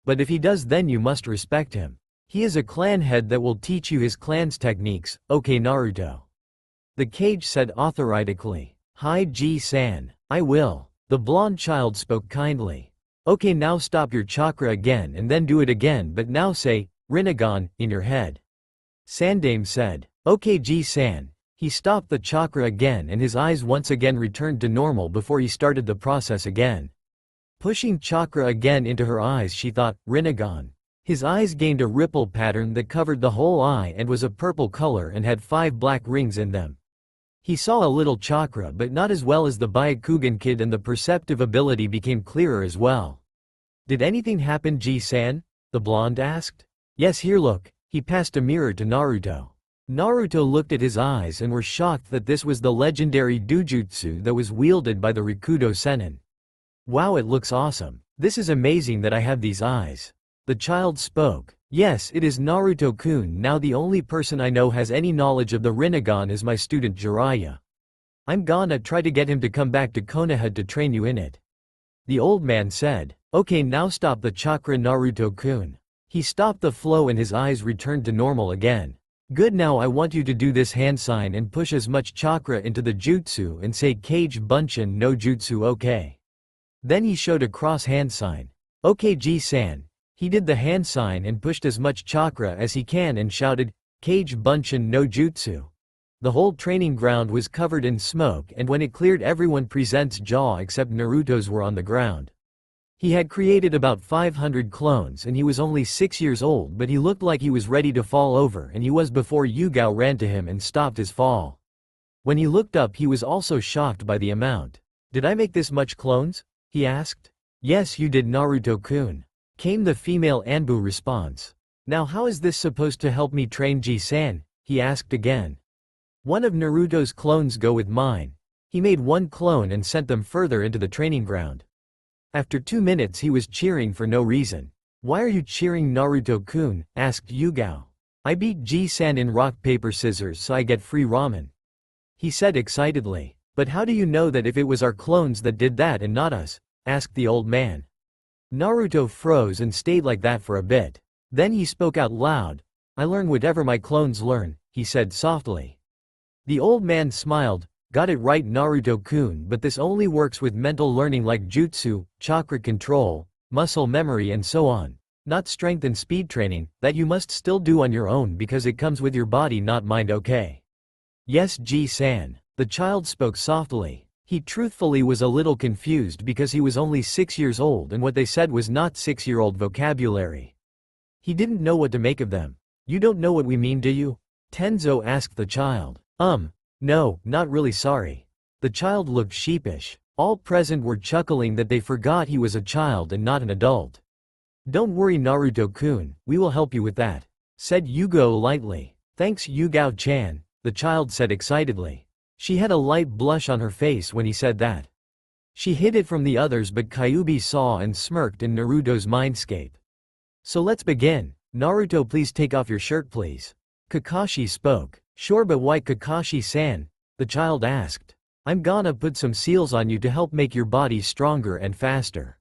But if he does then you must respect him. He is a clan head that will teach you his clan's techniques, okay Naruto. The cage said authoritatively. Hi G-san, I will. The blonde child spoke kindly. Okay, now stop your chakra again and then do it again, but now say, Rinnegan, in your head. Sandame said. Okay G-san. He stopped the chakra again and his eyes once again returned to normal before he started the process again. Pushing chakra again into her eyes she thought, Rinnegan. His eyes gained a ripple pattern that covered the whole eye and was a purple color and had 5 black rings in them. He saw a little chakra but not as well as the Byakugan kid and the perceptive ability became clearer as well. Did anything happen G-san? The blonde asked. Yes, here look. He passed a mirror to Naruto. Naruto looked at his eyes and were shocked that this was the legendary dojutsu that was wielded by the Rikudo Sennin. Wow, it looks awesome. This is amazing that I have these eyes. The child spoke. Yes, it is Naruto-kun. Now the only person I know has any knowledge of the Rinnegan is my student Jiraiya. I'm gonna try to get him to come back to Konoha to train you in it. The old man said. Okay, now stop the chakra Naruto-kun. He stopped the flow and his eyes returned to normal again. Good, now I want you to do this hand sign and push as much chakra into the jutsu and say Kage Bunshin no Jutsu, okay? Then he showed a cross hand sign. Okay G-san. He did the hand sign and pushed as much chakra as he can and shouted, Kage Bunshin no Jutsu. The whole training ground was covered in smoke and when it cleared everyone present's jaw except Naruto's were on the ground. He had created about 500 clones and he was only 6 years old, but he looked like he was ready to fall over and he was before Yugao ran to him and stopped his fall. When he looked up he was also shocked by the amount. Did I make this much clones? He asked. Yes you did Naruto-kun. Came the female Anbu response. Now how is this supposed to help me train G-san? He asked again. One of Naruto's clones go with mine. He made 1 clone and sent them further into the training ground. After 2 minutes he was cheering for no reason. Why are you cheering Naruto-kun? Asked Yugao. I beat G-san in rock paper scissors so I get free ramen. He said excitedly. But how do you know that if it was our clones that did that and not us? Asked the old man. Naruto froze and stayed like that for a bit. Then he spoke out loud. I learn whatever my clones learn, he said softly. The old man smiled. Got it right Naruto-kun, but this only works with mental learning like jutsu, chakra control, muscle memory and so on. Not strength and speed training, that you must still do on your own because it comes with your body not mind, okay? Yes G-san. The child spoke softly. He truthfully was a little confused because he was only 6 years old and what they said was not 6-year-old vocabulary. He didn't know what to make of them. You don't know what we mean, do you? Tenzo asked the child. No, not really, sorry. The child looked sheepish. All present were chuckling that they forgot he was a child and not an adult. Don't worry Naruto-kun, we will help you with that, said Yugao lightly. Thanks Yugao-chan, the child said excitedly. She had a light blush on her face when he said that. She hid it from the others, but Kyuubi saw and smirked in Naruto's mindscape. So let's begin. Naruto, please take off your shirt please. Kakashi spoke. Sure, but why Kakashi-san? The child asked. I'm gonna put some seals on you to help make your body stronger and faster.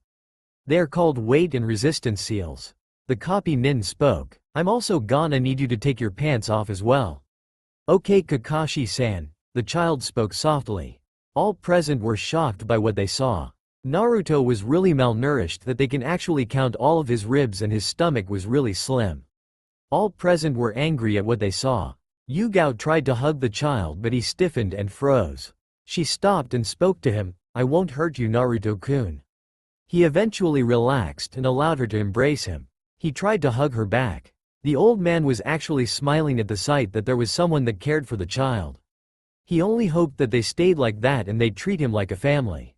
They are called weight and resistance seals. The copy nin spoke. I'm also gonna need you to take your pants off as well. Okay Kakashi-san, the child spoke softly. All present were shocked by what they saw. Naruto was really malnourished that they can actually count all of his ribs and his stomach was really slim. All present were angry at what they saw. Yugao tried to hug the child but he stiffened and froze. She stopped and spoke to him, I won't hurt you Naruto-kun. He eventually relaxed and allowed her to embrace him. He tried to hug her back. The old man was actually smiling at the sight that there was someone that cared for the child. He only hoped that they stayed like that and they'd treat him like a family.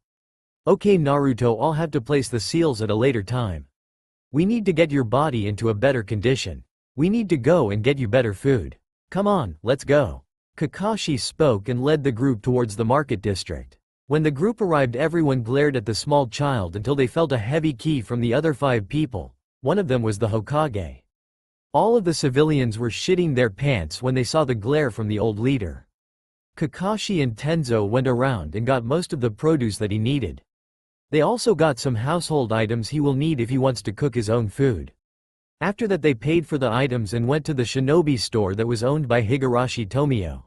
Okay Naruto, I'll have to place the seals at a later time. We need to get your body into a better condition. We need to go and get you better food. Come on, let's go. Kakashi spoke and led the group towards the market district. When the group arrived, everyone glared at the small child until they felt a heavy ki from the other 5 people. One of them was the Hokage. All of the civilians were shitting their pants when they saw the glare from the old leader. Kakashi and Tenzo went around and got most of the produce that he needed. They also got some household items he will need if he wants to cook his own food. After that they paid for the items and went to the Shinobi store that was owned by Higurashi Tomio.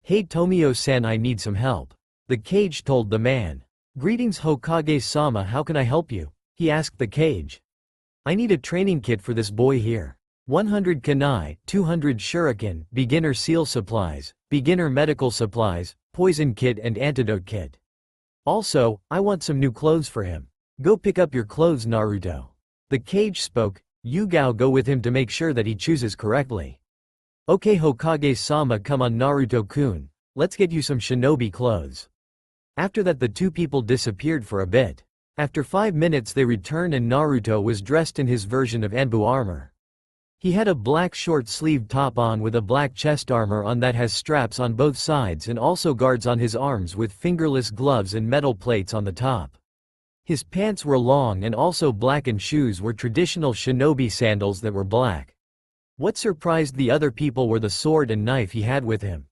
Hey Tomio-san, I need some help. The cage told the man. Greetings Hokage-sama, how can I help you? He asked the cage. I need a training kit for this boy here. 100 kunai, 200 shuriken, beginner seal supplies, beginner medical supplies, poison kit and antidote kit. Also, I want some new clothes for him. Go pick up your clothes Naruto. The cage spoke. Yugao, go with him to make sure that he chooses correctly. Okay Hokage-sama, come on Naruto-kun, let's get you some shinobi clothes. After that the 2 people disappeared for a bit. After 5 minutes they returned and Naruto was dressed in his version of Anbu armor. He had a black short-sleeved top on with a black chest armor on that has straps on both sides and also guards on his arms with fingerless gloves and metal plates on the top. His pants were long and also black and shoes were traditional shinobi sandals that were black. What surprised the other people were the sword and knife he had with him.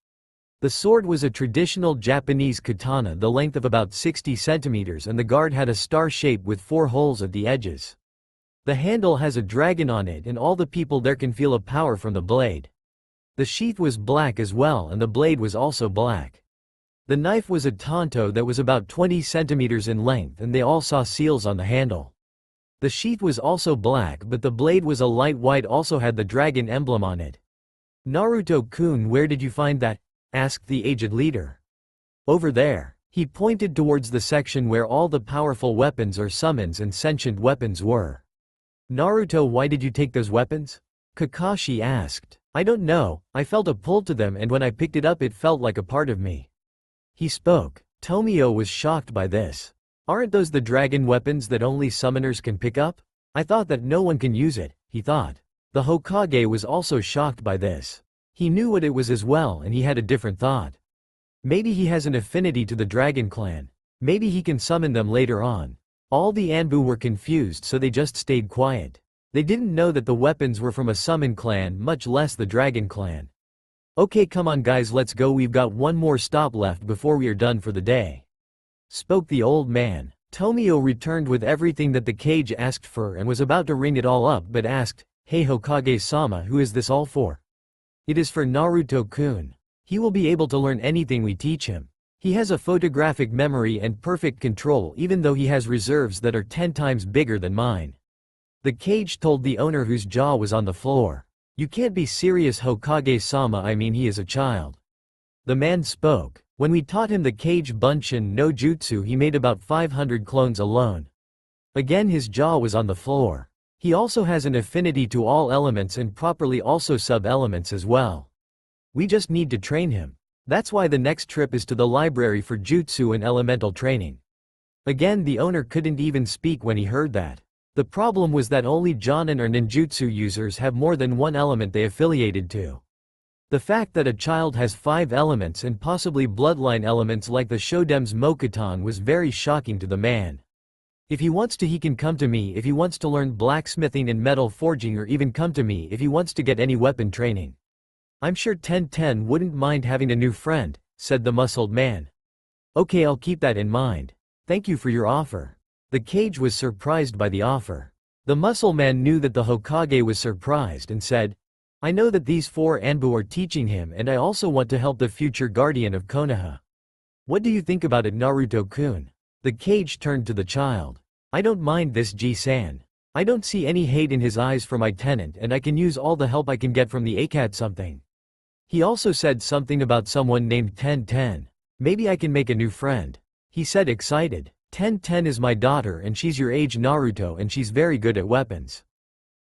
The sword was a traditional Japanese katana the length of about 60 centimeters and the guard had a star shape with 4 holes at the edges. The handle has a dragon on it and all the people there can feel a power from the blade. The sheath was black as well and the blade was also black. The knife was a tanto that was about 20 centimeters in length and they all saw seals on the handle. The sheath was also black but the blade was a light white, also had the dragon emblem on it. Naruto-kun, where did you find that? Asked the aged leader. Over there. He pointed towards the section where all the powerful weapons or summons and sentient weapons were. Naruto, why did you take those weapons? Kakashi asked. I don't know, I felt a pull to them and when I picked it up it felt like a part of me. He spoke. Tomio was shocked by this. Aren't those the dragon weapons that only summoners can pick up? I thought that no one can use it, he thought. The Hokage was also shocked by this. He knew what it was as well and he had a different thought. Maybe he has an affinity to the dragon clan. Maybe he can summon them later on. All the Anbu were confused so they just stayed quiet. They didn't know that the weapons were from a summon clan, much less the dragon clan. Okay, come on guys, let's go, we've got one more stop left before we are done for the day. Spoke the old man. Tomio returned with everything that the cage asked for and was about to ring it all up but asked, Hey Hokage-sama, who is this all for? It is for Naruto-kun. He will be able to learn anything we teach him. He has a photographic memory and perfect control even though he has reserves that are 10 times bigger than mine. The cage told the owner whose jaw was on the floor. You can't be serious Hokage-sama, I mean he is a child. The man spoke. When we taught him the cage bunshin no jutsu he made about 500 clones alone. Again his jaw was on the floor. He also has an affinity to all elements and properly also sub-elements as well. We just need to train him. That's why the next trip is to the library for jutsu and elemental training. Again the owner couldn't even speak when he heard that. The problem was that only jonin or ninjutsu users have more than one element they affiliated to. The fact that a child has 5 elements and possibly bloodline elements like the Shodem's Mokuton was very shocking to the man. If he wants to, he can come to me if he wants to learn blacksmithing and metal forging, or even come to me if he wants to get any weapon training. I'm sure 1010 wouldn't mind having a new friend, said the muscled man. Okay, I'll keep that in mind. Thank you for your offer. The cage was surprised by the offer. The muscle man knew that the Hokage was surprised and said, I know that these 4 Anbu are teaching him, and I also want to help the future guardian of Konoha. What do you think about it, Naruto-kun? The cage turned to the child. I don't mind this, Ji-san. I don't see any hate in his eyes for my tenant, and I can use all the help I can get from the ACAD something. He also said something about someone named 1010. Maybe I can make a new friend. He said excited. 1010 is my daughter and she's your age, Naruto, and she's very good at weapons.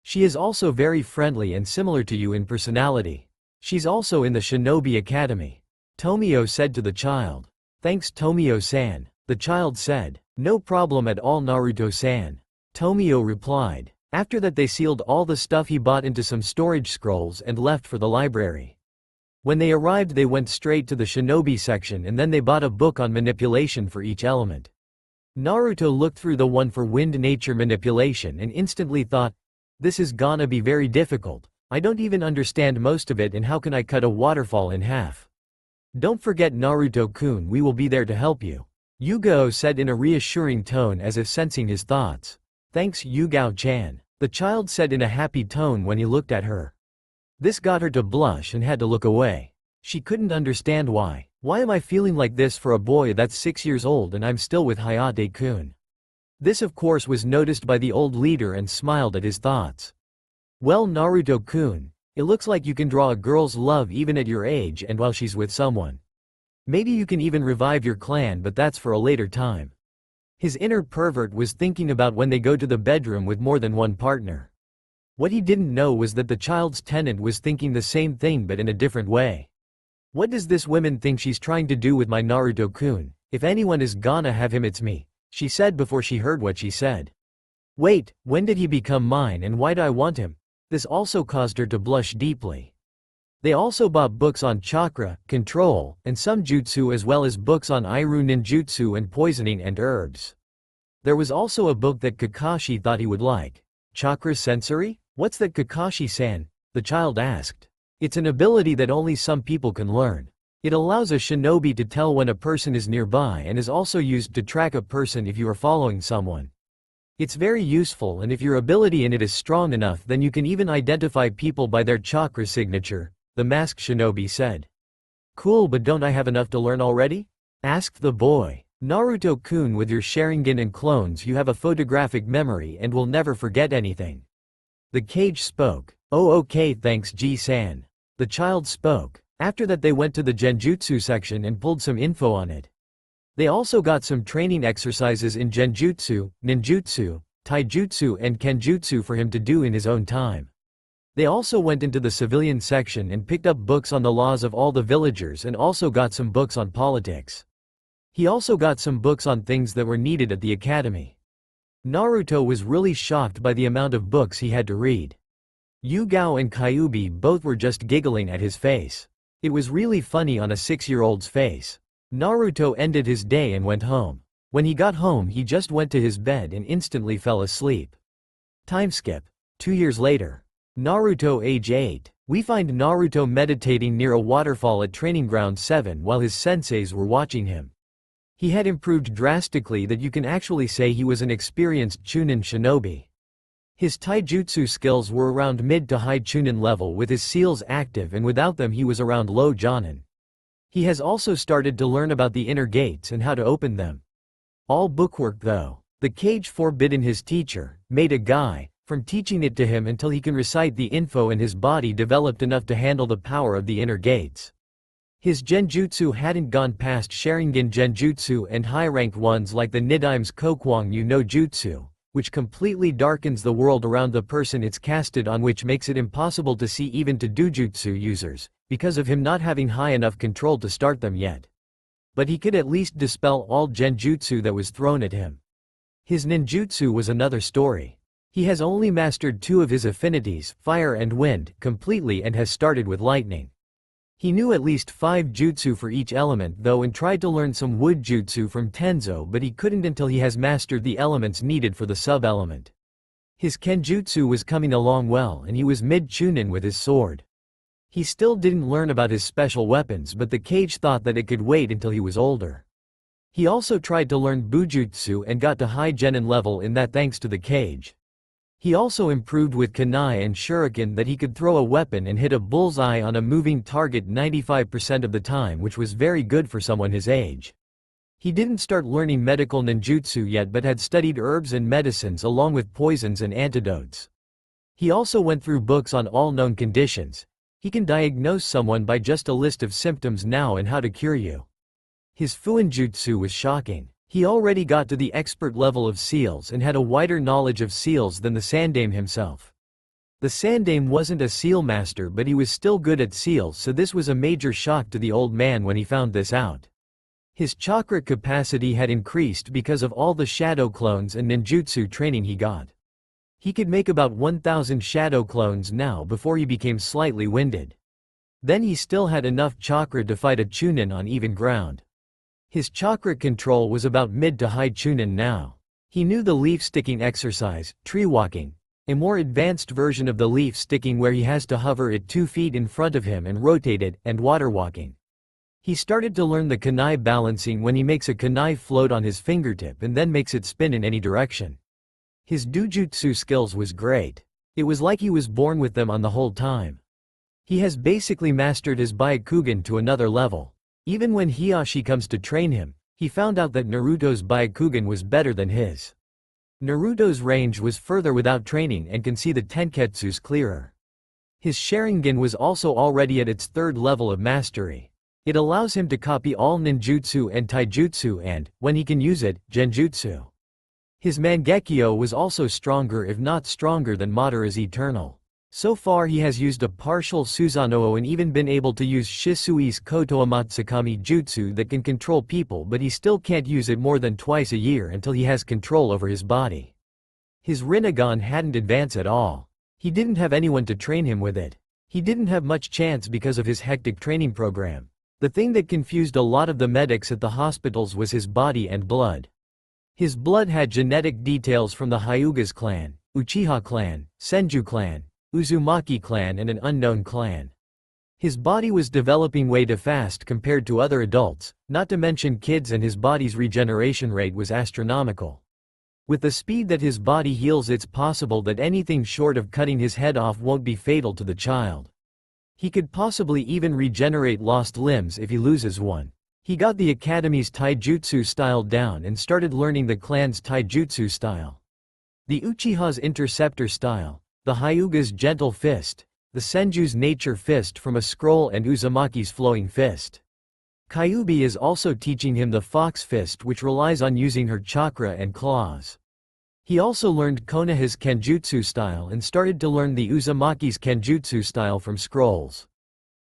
She is also very friendly and similar to you in personality. She's also in the Shinobi Academy. Tomio said to the child. Thanks, Tomio-san. The child said. No problem at all, Naruto-san. Tomio replied. After that they sealed all the stuff he bought into some storage scrolls and left for the library. When they arrived, they went straight to the Shinobi section and then they bought a book on manipulation for each element. Naruto looked through the one for wind nature manipulation and instantly thought, this is gonna be very difficult. I don't even understand most of it, and how can I cut a waterfall in half? Don't forget, Naruto-kun, we will be there to help you. Yugao said in a reassuring tone as if sensing his thoughts. Thanks, Yugao-chan. The child said in a happy tone when he looked at her. This got her to blush and had to look away. She couldn't understand why. Why am I feeling like this for a boy that's 6 years old and I'm still with Hayate-kun? This of course was noticed by the old leader and smiled at his thoughts. Well, Naruto-kun, it looks like you can draw a girl's love even at your age and while she's with someone. Maybe you can even revive your clan, but that's for a later time. His inner pervert was thinking about when they go to the bedroom with more than one partner. What he didn't know was that the child's tenant was thinking the same thing but in a different way. What does this woman think she's trying to do with my Naruto-kun? If anyone is gonna have him, it's me, she said before she heard what she said. Wait, when did he become mine and why do I want him? This also caused her to blush deeply. They also bought books on chakra, control, and some jutsu, as well as books on Iru ninjutsu and poisoning and herbs. There was also a book that Kakashi thought he would like. Chakra sensory? What's that, Kakashi-san? The child asked. It's an ability that only some people can learn. It allows a shinobi to tell when a person is nearby and is also used to track a person if you are following someone. It's very useful, and if your ability in it is strong enough, then you can even identify people by their chakra signature, the masked shinobi said. Cool, but don't I have enough to learn already? Asked the boy. Naruto-kun, with your Sharingan and clones you have a photographic memory and will never forget anything. The cage spoke. Oh okay, thanks, Ji-san. The child spoke. After that they went to the Genjutsu section and pulled some info on it. They also got some training exercises in Genjutsu, Ninjutsu, Taijutsu and Kenjutsu for him to do in his own time. They also went into the civilian section and picked up books on the laws of all the villagers and also got some books on politics. He also got some books on things that were needed at the academy. Naruto was really shocked by the amount of books he had to read. Yugao and Kyubi both were just giggling at his face. It was really funny on a 6-year-old's face. Naruto ended his day and went home. When he got home he just went to his bed and instantly fell asleep. Time skip. 2 years later. Naruto, age 8. We find Naruto meditating near a waterfall at Training Ground 7 while his senseis were watching him. He had improved drastically that you can actually say he was an experienced Chunin shinobi. His taijutsu skills were around mid to high Chunin level with his seals active, and without them he was around low Jonin. He has also started to learn about the inner gates and how to open them. All bookwork though. The cage forbidden his teacher, made a guy, from teaching it to him until he can recite the info and his body developed enough to handle the power of the inner gates. His genjutsu hadn't gone past Sharingan genjutsu and high-ranked ones like the Nidaim's Kokwang no Jutsu, which completely darkens the world around the person it's casted on, which makes it impossible to see even to dojutsu users, because of him not having high enough control to start them yet. But he could at least dispel all genjutsu that was thrown at him. His ninjutsu was another story. He has only mastered 2 of his affinities, fire and wind, completely, and has started with lightning. He knew at least 5 jutsu for each element though and tried to learn some wood jutsu from Tenzo, but he couldn't until he has mastered the elements needed for the sub-element. His kenjutsu was coming along well and he was mid-chunin with his sword. He still didn't learn about his special weapons, but the cage thought that it could wait until he was older. He also tried to learn bujutsu and got to high genin level in that thanks to the cage. He also improved with kunai and shuriken that he could throw a weapon and hit a bullseye on a moving target 95% of the time, which was very good for someone his age. He didn't start learning medical ninjutsu yet but had studied herbs and medicines along with poisons and antidotes. He also went through books on all known conditions. He can diagnose someone by just a list of symptoms now and how to cure you. His fuinjutsu was shocking. He already got to the expert level of seals and had a wider knowledge of seals than the Sandame himself. The Sandame wasn't a seal master, but he was still good at seals, so this was a major shock to the old man when he found this out. His chakra capacity had increased because of all the shadow clones and ninjutsu training he got. He could make about 1,000 shadow clones now before he became slightly winded. Then he still had enough chakra to fight a chunin on even ground. His chakra control was about mid to high chunin now. He knew the leaf sticking exercise, tree walking, a more advanced version of the leaf sticking where he has to hover it 2 feet in front of him and rotate it, and water walking. He started to learn the kunai balancing when he makes a kunai float on his fingertip and then makes it spin in any direction. His dujutsu skills was great. It was like he was born with them on the whole time. He has basically mastered his Byakugan to another level. Even when Hiyashi comes to train him, he found out that Naruto's Byakugan was better than his. Naruto's range was further without training and can see the tenketsus clearer. His Sharingan was also already at its 3rd level of mastery. It allows him to copy all ninjutsu and taijutsu and, when he can use it, genjutsu. His Mangekyo was also stronger, if not stronger than Madara's Eternal. So far he has used a partial Susanoo and even been able to use Shisui's Kotoamatsukami jutsu that can control people, but he still can't use it more than twice a year until he has control over his body. His Rinnegan hadn't advanced at all. He didn't have anyone to train him with it. He didn't have much chance because of his hectic training program. The thing that confused a lot of the medics at the hospitals was his body and blood. His blood had genetic details from the Hyuga's clan, Uchiha clan, Senju clan, Uzumaki clan and an unknown clan. His body was developing way too fast compared to other adults, not to mention kids, and his body's regeneration rate was astronomical. With the speed that his body heals, it's possible that anything short of cutting his head off won't be fatal to the child. He could possibly even regenerate lost limbs if he loses one. He got the academy's taijutsu style down and started learning the clan's taijutsu style. The Uchiha's interceptor style, the Hyuga's gentle fist, the Senju's nature fist from a scroll, and Uzumaki's flowing fist. Kyuubi is also teaching him the fox fist, which relies on using her chakra and claws. He also learned Konoha's kenjutsu style and started to learn the Uzumaki's kenjutsu style from scrolls.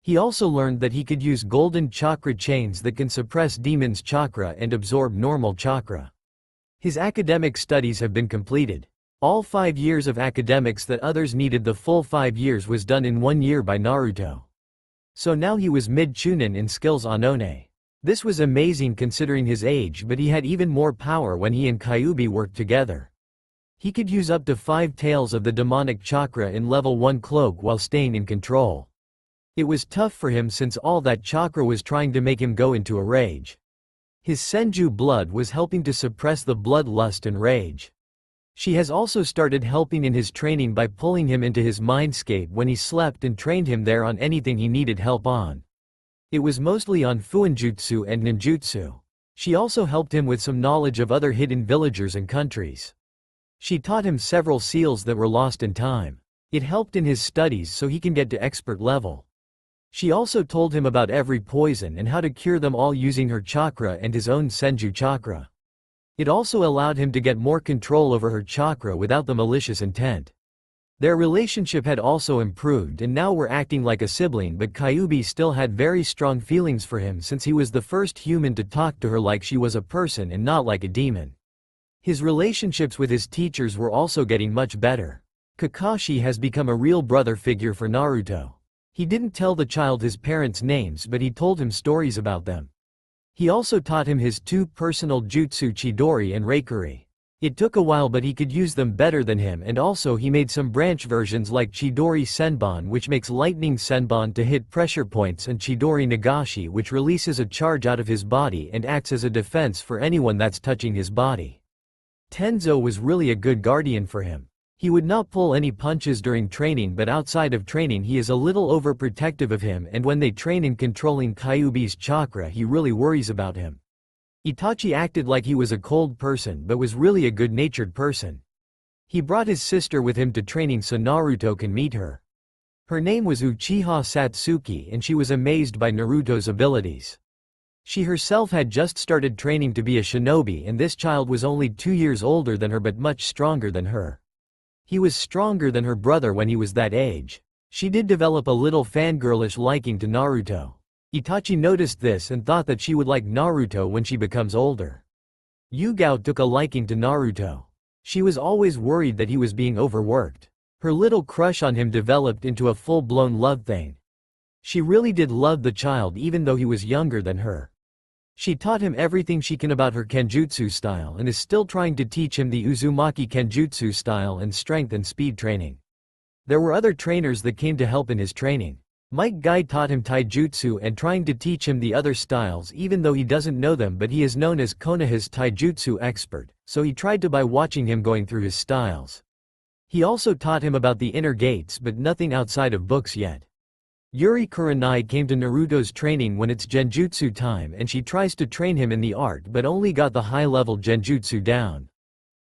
He also learned that he could use golden chakra chains that can suppress demons' chakra and absorb normal chakra. His academic studies have been completed. All 5 years of academics that others needed the full 5 years was done in 1 year by Naruto. So now he was mid-chunin in skills Onone. This was amazing considering his age, but he had even more power when he and Kyuubi worked together. He could use up to 5 tails of the demonic chakra in level 1 cloak while staying in control. It was tough for him since all that chakra was trying to make him go into a rage. His Senju blood was helping to suppress the bloodlust and rage. She has also started helping in his training by pulling him into his mindscape when he slept and trained him there on anything he needed help on. It was mostly on fuinjutsu and ninjutsu. She also helped him with some knowledge of other hidden villagers and countries. She taught him several seals that were lost in time. It helped in his studies so he can get to expert level. She also told him about every poison and how to cure them all using her chakra and his own Senju chakra. It also allowed him to get more control over her chakra without the malicious intent. Their relationship had also improved and now were acting like a sibling, but Kyuubi still had very strong feelings for him since he was the first human to talk to her like she was a person and not like a demon. His relationships with his teachers were also getting much better. Kakashi has become a real brother figure for Naruto. He didn't tell the child his parents' names, but he told him stories about them. He also taught him his two personal jutsu, Chidori and Reikuri. It took a while, but he could use them better than him, and also he made some branch versions like Chidori Senbon, which makes lightning Senbon to hit pressure points, and Chidori Nagashi, which releases a charge out of his body and acts as a defense for anyone that's touching his body. Tenzo was really a good guardian for him. He would not pull any punches during training, but outside of training he is a little overprotective of him, and when they train in controlling Kyuubi's chakra he really worries about him. Itachi acted like he was a cold person but was really a good-natured person. He brought his sister with him to training so Naruto can meet her. Her name was Uchiha Satsuki, and she was amazed by Naruto's abilities. She herself had just started training to be a shinobi, and this child was only 2 years older than her but much stronger than her. He was stronger than her brother when he was that age. She did develop a little fangirlish liking to Naruto. Itachi noticed this and thought that she would like Naruto when she becomes older. Yugao took a liking to Naruto. She was always worried that he was being overworked. Her little crush on him developed into a full-blown love thing. She really did love the child even though he was younger than her. She taught him everything she can about her kenjutsu style and is still trying to teach him the Uzumaki kenjutsu style and strength and speed training. There were other trainers that came to help in his training. Mike Guy taught him taijutsu and trying to teach him the other styles even though he doesn't know them, but he is known as Konoha's taijutsu expert, so he tried to by watching him going through his styles. He also taught him about the inner gates, but nothing outside of books yet. Yuri Kurenai came to Naruto's training when it's genjutsu time, and she tries to train him in the art but only got the high-level genjutsu down.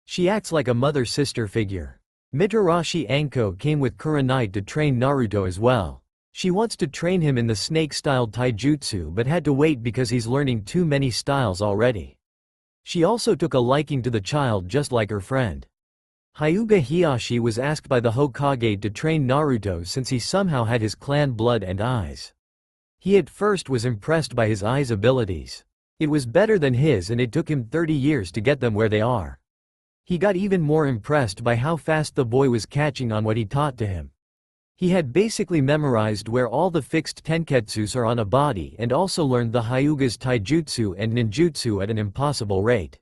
She acts like a mother-sister figure. Mitarashi Anko came with Kurenai to train Naruto as well. She wants to train him in the snake-styled taijutsu but had to wait because he's learning too many styles already. She also took a liking to the child just like her friend. Hyuga Hiyashi was asked by the Hokage to train Naruto since he somehow had his clan blood and eyes. He at first was impressed by his eyes' abilities. It was better than his and it took him 30 years to get them where they are. He got even more impressed by how fast the boy was catching on what he taught to him. He had basically memorized where all the fixed tenketsus are on a body and also learned the Hyuga's taijutsu and ninjutsu at an impossible rate.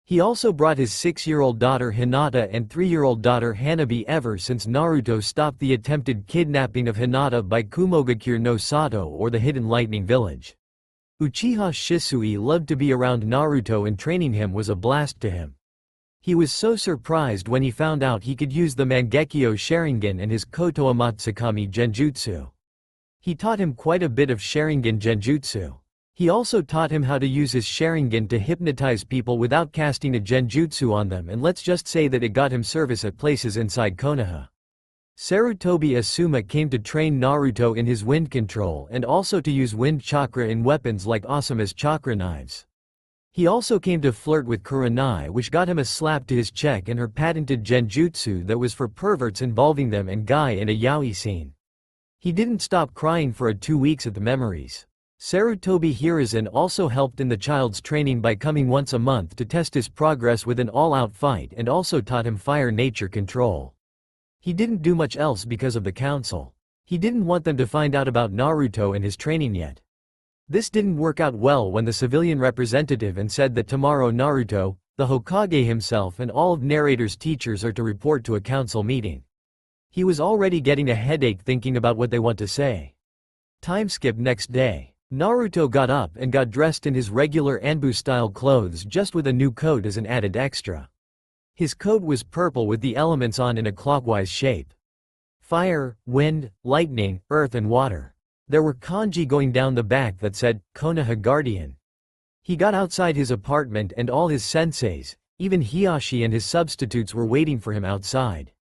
He also brought his 6-year-old daughter Hinata and 3-year-old daughter Hanabi ever since Naruto stopped the attempted kidnapping of Hinata by Kumogakure no Sato or the Hidden Lightning Village. Uchiha Shisui loved to be around Naruto and training him was a blast to him. He was so surprised when he found out he could use the Mangekyo Sharingan and his Kotoa Matsukami Genjutsu. He taught him quite a bit of Sharingan Genjutsu. He also taught him how to use his Sharingan to hypnotize people without casting a genjutsu on them, and let's just say that it got him service at places inside Konoha. Sarutobi Asuma came to train Naruto in his wind control and also to use wind chakra in weapons like Asuma's chakra knives. He also came to flirt with Kurenai, which got him a slap to his cheek, and her patented genjutsu that was for perverts involving them and Guy in a yaoi scene. He didn't stop crying for 2 weeks at the memories. Sarutobi Hiruzen also helped in the child's training by coming once a month to test his progress with an all-out fight and also taught him fire nature control. He didn't do much else because of the council. He didn't want them to find out about Naruto and his training yet. This didn't work out well when the civilian representative and said that tomorrow Naruto, the Hokage himself and all of narrator's teachers are to report to a council meeting. He was already getting a headache thinking about what they want to say. Time skip next day. Naruto got up and got dressed in his regular Anbu-style clothes just with a new coat as an added extra. His coat was purple with the elements on in a clockwise shape. Fire, wind, lightning, earth and water. There were kanji going down the back that said, Konoha Guardian. He got outside his apartment and all his senseis, even Hiyashi and his substitutes were waiting for him outside.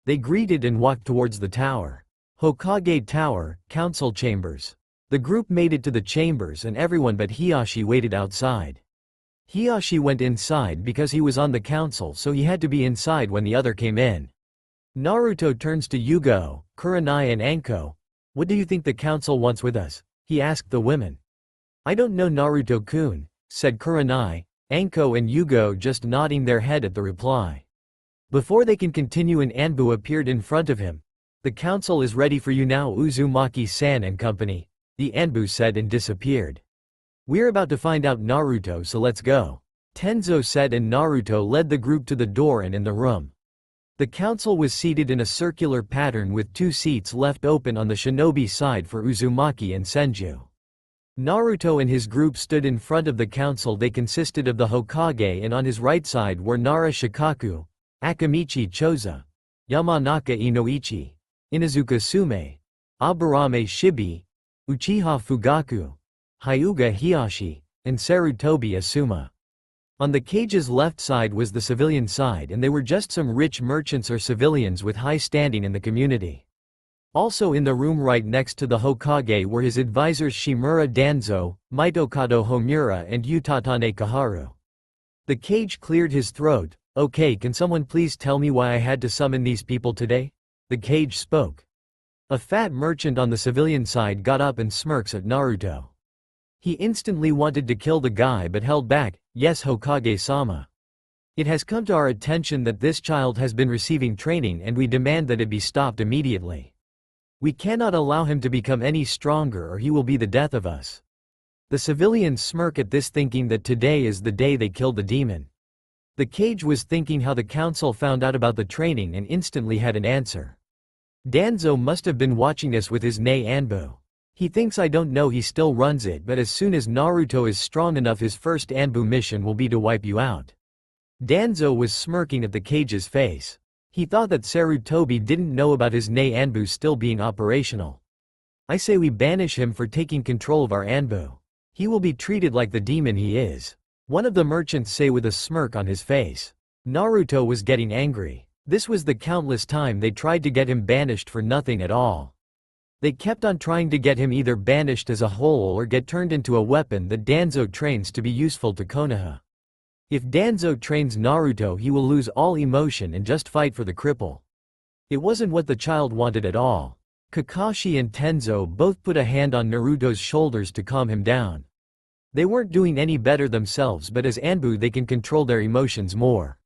They greeted and walked towards the tower. Hokage Tower, Council Chambers. The group made it to the chambers and everyone but Hiyashi waited outside. Hiyashi went inside because he was on the council, so he had to be inside when the other came in. Naruto turns to Yugo, Kurenai and Anko. What do you think the council wants with us? He asked the women. I don't know Naruto-kun, said Kurenai, Anko and Yugo just nodding their head at the reply. Before they can continue an Anbu appeared in front of him. The council is ready for you now, Uzumaki-san and company, the Anbu said and disappeared. We're about to find out, Naruto, so let's go. Tenzo said, and Naruto led the group to the door and in the room. The council was seated in a circular pattern with 2 seats left open on the shinobi side for Uzumaki and Senju. Naruto and his group stood in front of the council. They consisted of the Hokage, and on his right side were Nara Shikaku, Akamichi Choza, Yamanaka Inoichi, Inuzuka Sume, Aburame Shibi, Uchiha Fugaku, Hyuga Hiyashi, and Sarutobi Asuma. On the cage's left side was the civilian side, and they were just some rich merchants or civilians with high standing in the community. Also in the room right next to the Hokage were his advisors Shimura Danzo, Mitokado Homura and Utatane Kaharu. The cage cleared his throat. Okay, can someone please tell me why I had to summon these people today? The cage spoke. A fat merchant on the civilian side got up and smirks at Naruto. He instantly wanted to kill the guy but held back. Yes, Hokage-sama. It has come to our attention that this child has been receiving training, and we demand that it be stopped immediately. We cannot allow him to become any stronger or he will be the death of us. The civilians smirk at this, thinking that today is the day they killed the demon. The cage was thinking how the council found out about the training and instantly had an answer. Danzo must have been watching this with his Nei Anbu. He thinks I don't know, he still runs it, but as soon as Naruto is strong enough, his first Anbu mission will be to wipe you out. Danzo was smirking at the cage's face. He thought that Sarutobi didn't know about his Nei Anbu still being operational. I say we banish him for taking control of our Anbu. He will be treated like the demon he is. One of the merchants say with a smirk on his face. Naruto was getting angry. This was the countless time they tried to get him banished for nothing at all. They kept on trying to get him either banished as a whole or get turned into a weapon that Danzo trains to be useful to Konoha. If Danzo trains Naruto, he will lose all emotion and just fight for the cripple. It wasn't what the child wanted at all. Kakashi and Tenzo both put a hand on Naruto's shoulders to calm him down. They weren't doing any better themselves, but as Anbu they can control their emotions more.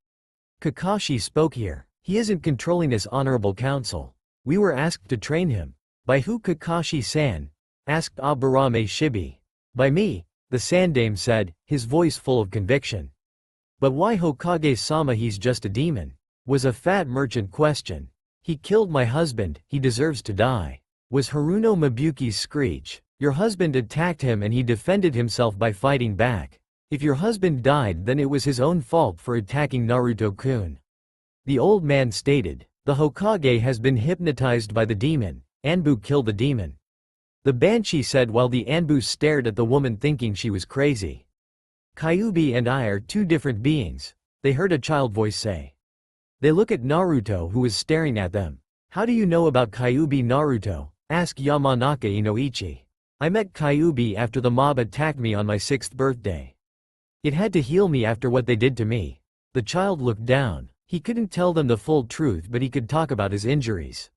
Kakashi spoke here. He isn't controlling this honorable council. We were asked to train him. By who, Kakashi-san? Asked Aburame Shibi. By me, the Sandame said, his voice full of conviction. But why, Hokage-sama? He's just a demon. Was a fat merchant question. He killed my husband, he deserves to die. Was Haruno Mabuki's screech. Your husband attacked him and he defended himself by fighting back. If your husband died, then it was his own fault for attacking Naruto-kun. The old man stated. The Hokage has been hypnotized by the demon. Anbu killed the demon. The Banshee said while the Anbu stared at the woman thinking she was crazy. Kyuubi and I are 2 different beings, they heard a child voice say. They look at Naruto, who was staring at them. How do you know about Kyuubi, Naruto? Asked Yamanaka Inoichi. I met Kyuubi after the mob attacked me on my 6th birthday. It had to heal me after what they did to me. The child looked down. He couldn't tell them the full truth, but he could talk about his injuries.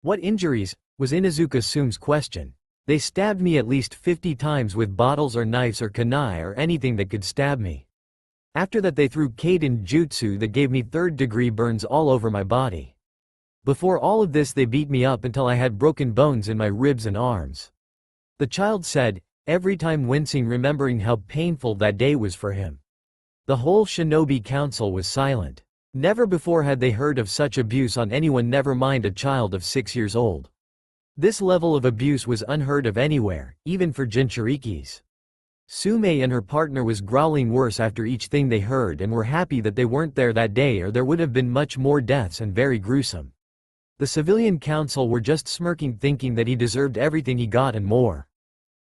What injuries? Was Inuzuka Sume's question. They stabbed me at least 50 times with bottles or knives or kunai or anything that could stab me. After that they threw Kaiden Jutsu that gave me 3rd-degree burns all over my body. Before all of this they beat me up until I had broken bones in my ribs and arms. The child said, every time wincing, remembering how painful that day was for him. The whole Shinobi Council was silent. Never before had they heard of such abuse on anyone, never mind a child of 6 years old. This level of abuse was unheard of anywhere, even for Jinchurikis. Sume and her partner was growling worse after each thing they heard and were happy that they weren't there that day, or there would have been much more deaths and very gruesome. The civilian council were just smirking, thinking that he deserved everything he got and more.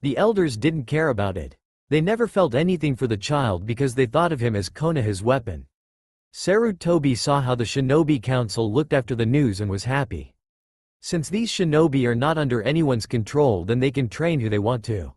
The elders didn't care about it. They never felt anything for the child because they thought of him as Konoha's weapon. Sarutobi saw how the Shinobi Council looked after the news and was happy. Since these shinobi are not under anyone's control, then they can train who they want to.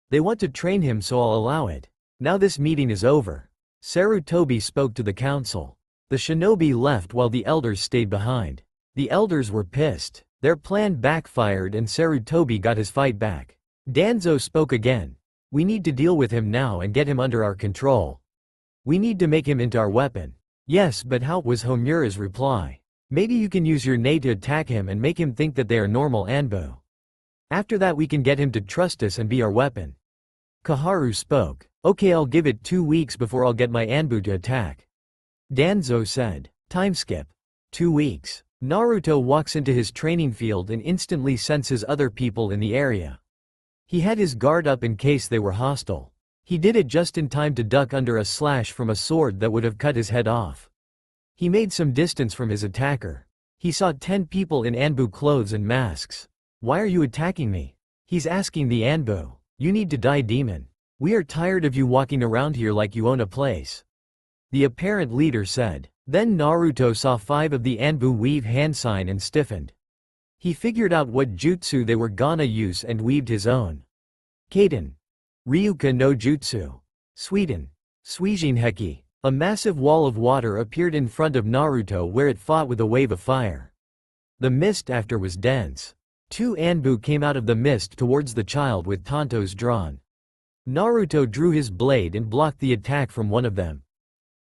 They want to train him, so I'll allow it. Now this meeting is over. Sarutobi spoke to the council. The shinobi left while the elders stayed behind. The elders were pissed. Their plan backfired and Sarutobi got his fight back. Danzo spoke again. We need to deal with him now and get him under our control. We need to make him into our weapon. Yes, but how? Was Homura's reply. Maybe you can use your Nei to attack him and make him think that they are normal Anbu. After that we can get him to trust us and be our weapon. Koharu spoke. Okay, I'll give it 2 weeks before I'll get my Anbu to attack. Danzo said. Time skip. 2 weeks. Naruto walks into his training field and instantly senses other people in the area. He had his guard up in case they were hostile. He did it just in time to duck under a slash from a sword that would have cut his head off. He made some distance from his attacker. He saw 10 people in Anbu clothes and masks. Why are you attacking me? He's asking the Anbu. You need to die, demon. We are tired of you walking around here like you own a place. The apparent leader said. Then Naruto saw 5 of the Anbu weave hand sign and stiffened. He figured out what jutsu they were gonna use and weaved his own. Kaden. Ryuka no Jutsu. Sweden. Suijin Heki. A massive wall of water appeared in front of Naruto where it fought with a wave of fire. The mist after was dense. 2 Anbu came out of the mist towards the child with tantos drawn. Naruto drew his blade and blocked the attack from one of them.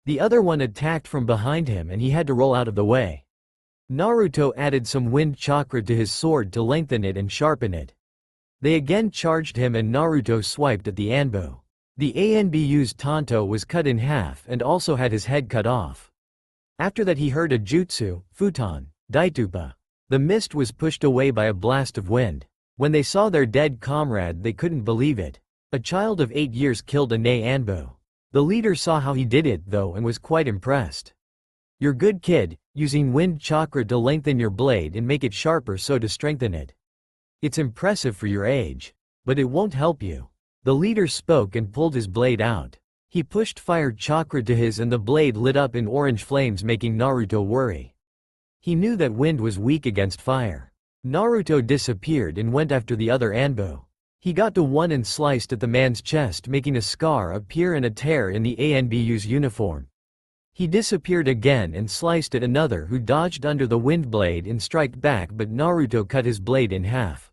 The other one attacked from behind him and he had to roll out of the way. Naruto added some wind chakra to his sword to lengthen it and sharpen it. They again charged him and Naruto swiped at the Anbu. The Anbu's tanto was cut in half and also had his head cut off. After that he heard a jutsu, futon, daitupa. The mist was pushed away by a blast of wind. When they saw their dead comrade they couldn't believe it. A child of 8 years killed a Nei Anbu. The leader saw how he did it though and was quite impressed. You're good kid, using wind chakra to lengthen your blade and make it sharper so to strengthen it. It's impressive for your age. But it won't help you. The leader spoke and pulled his blade out. He pushed fire chakra to his and the blade lit up in orange flames making Naruto worry. He knew that wind was weak against fire. Naruto disappeared and went after the other Anbu. He got to one and sliced at the man's chest making a scar appear and a tear in the Anbu's uniform. He disappeared again and sliced at another who dodged under the wind blade and struck back but Naruto cut his blade in half.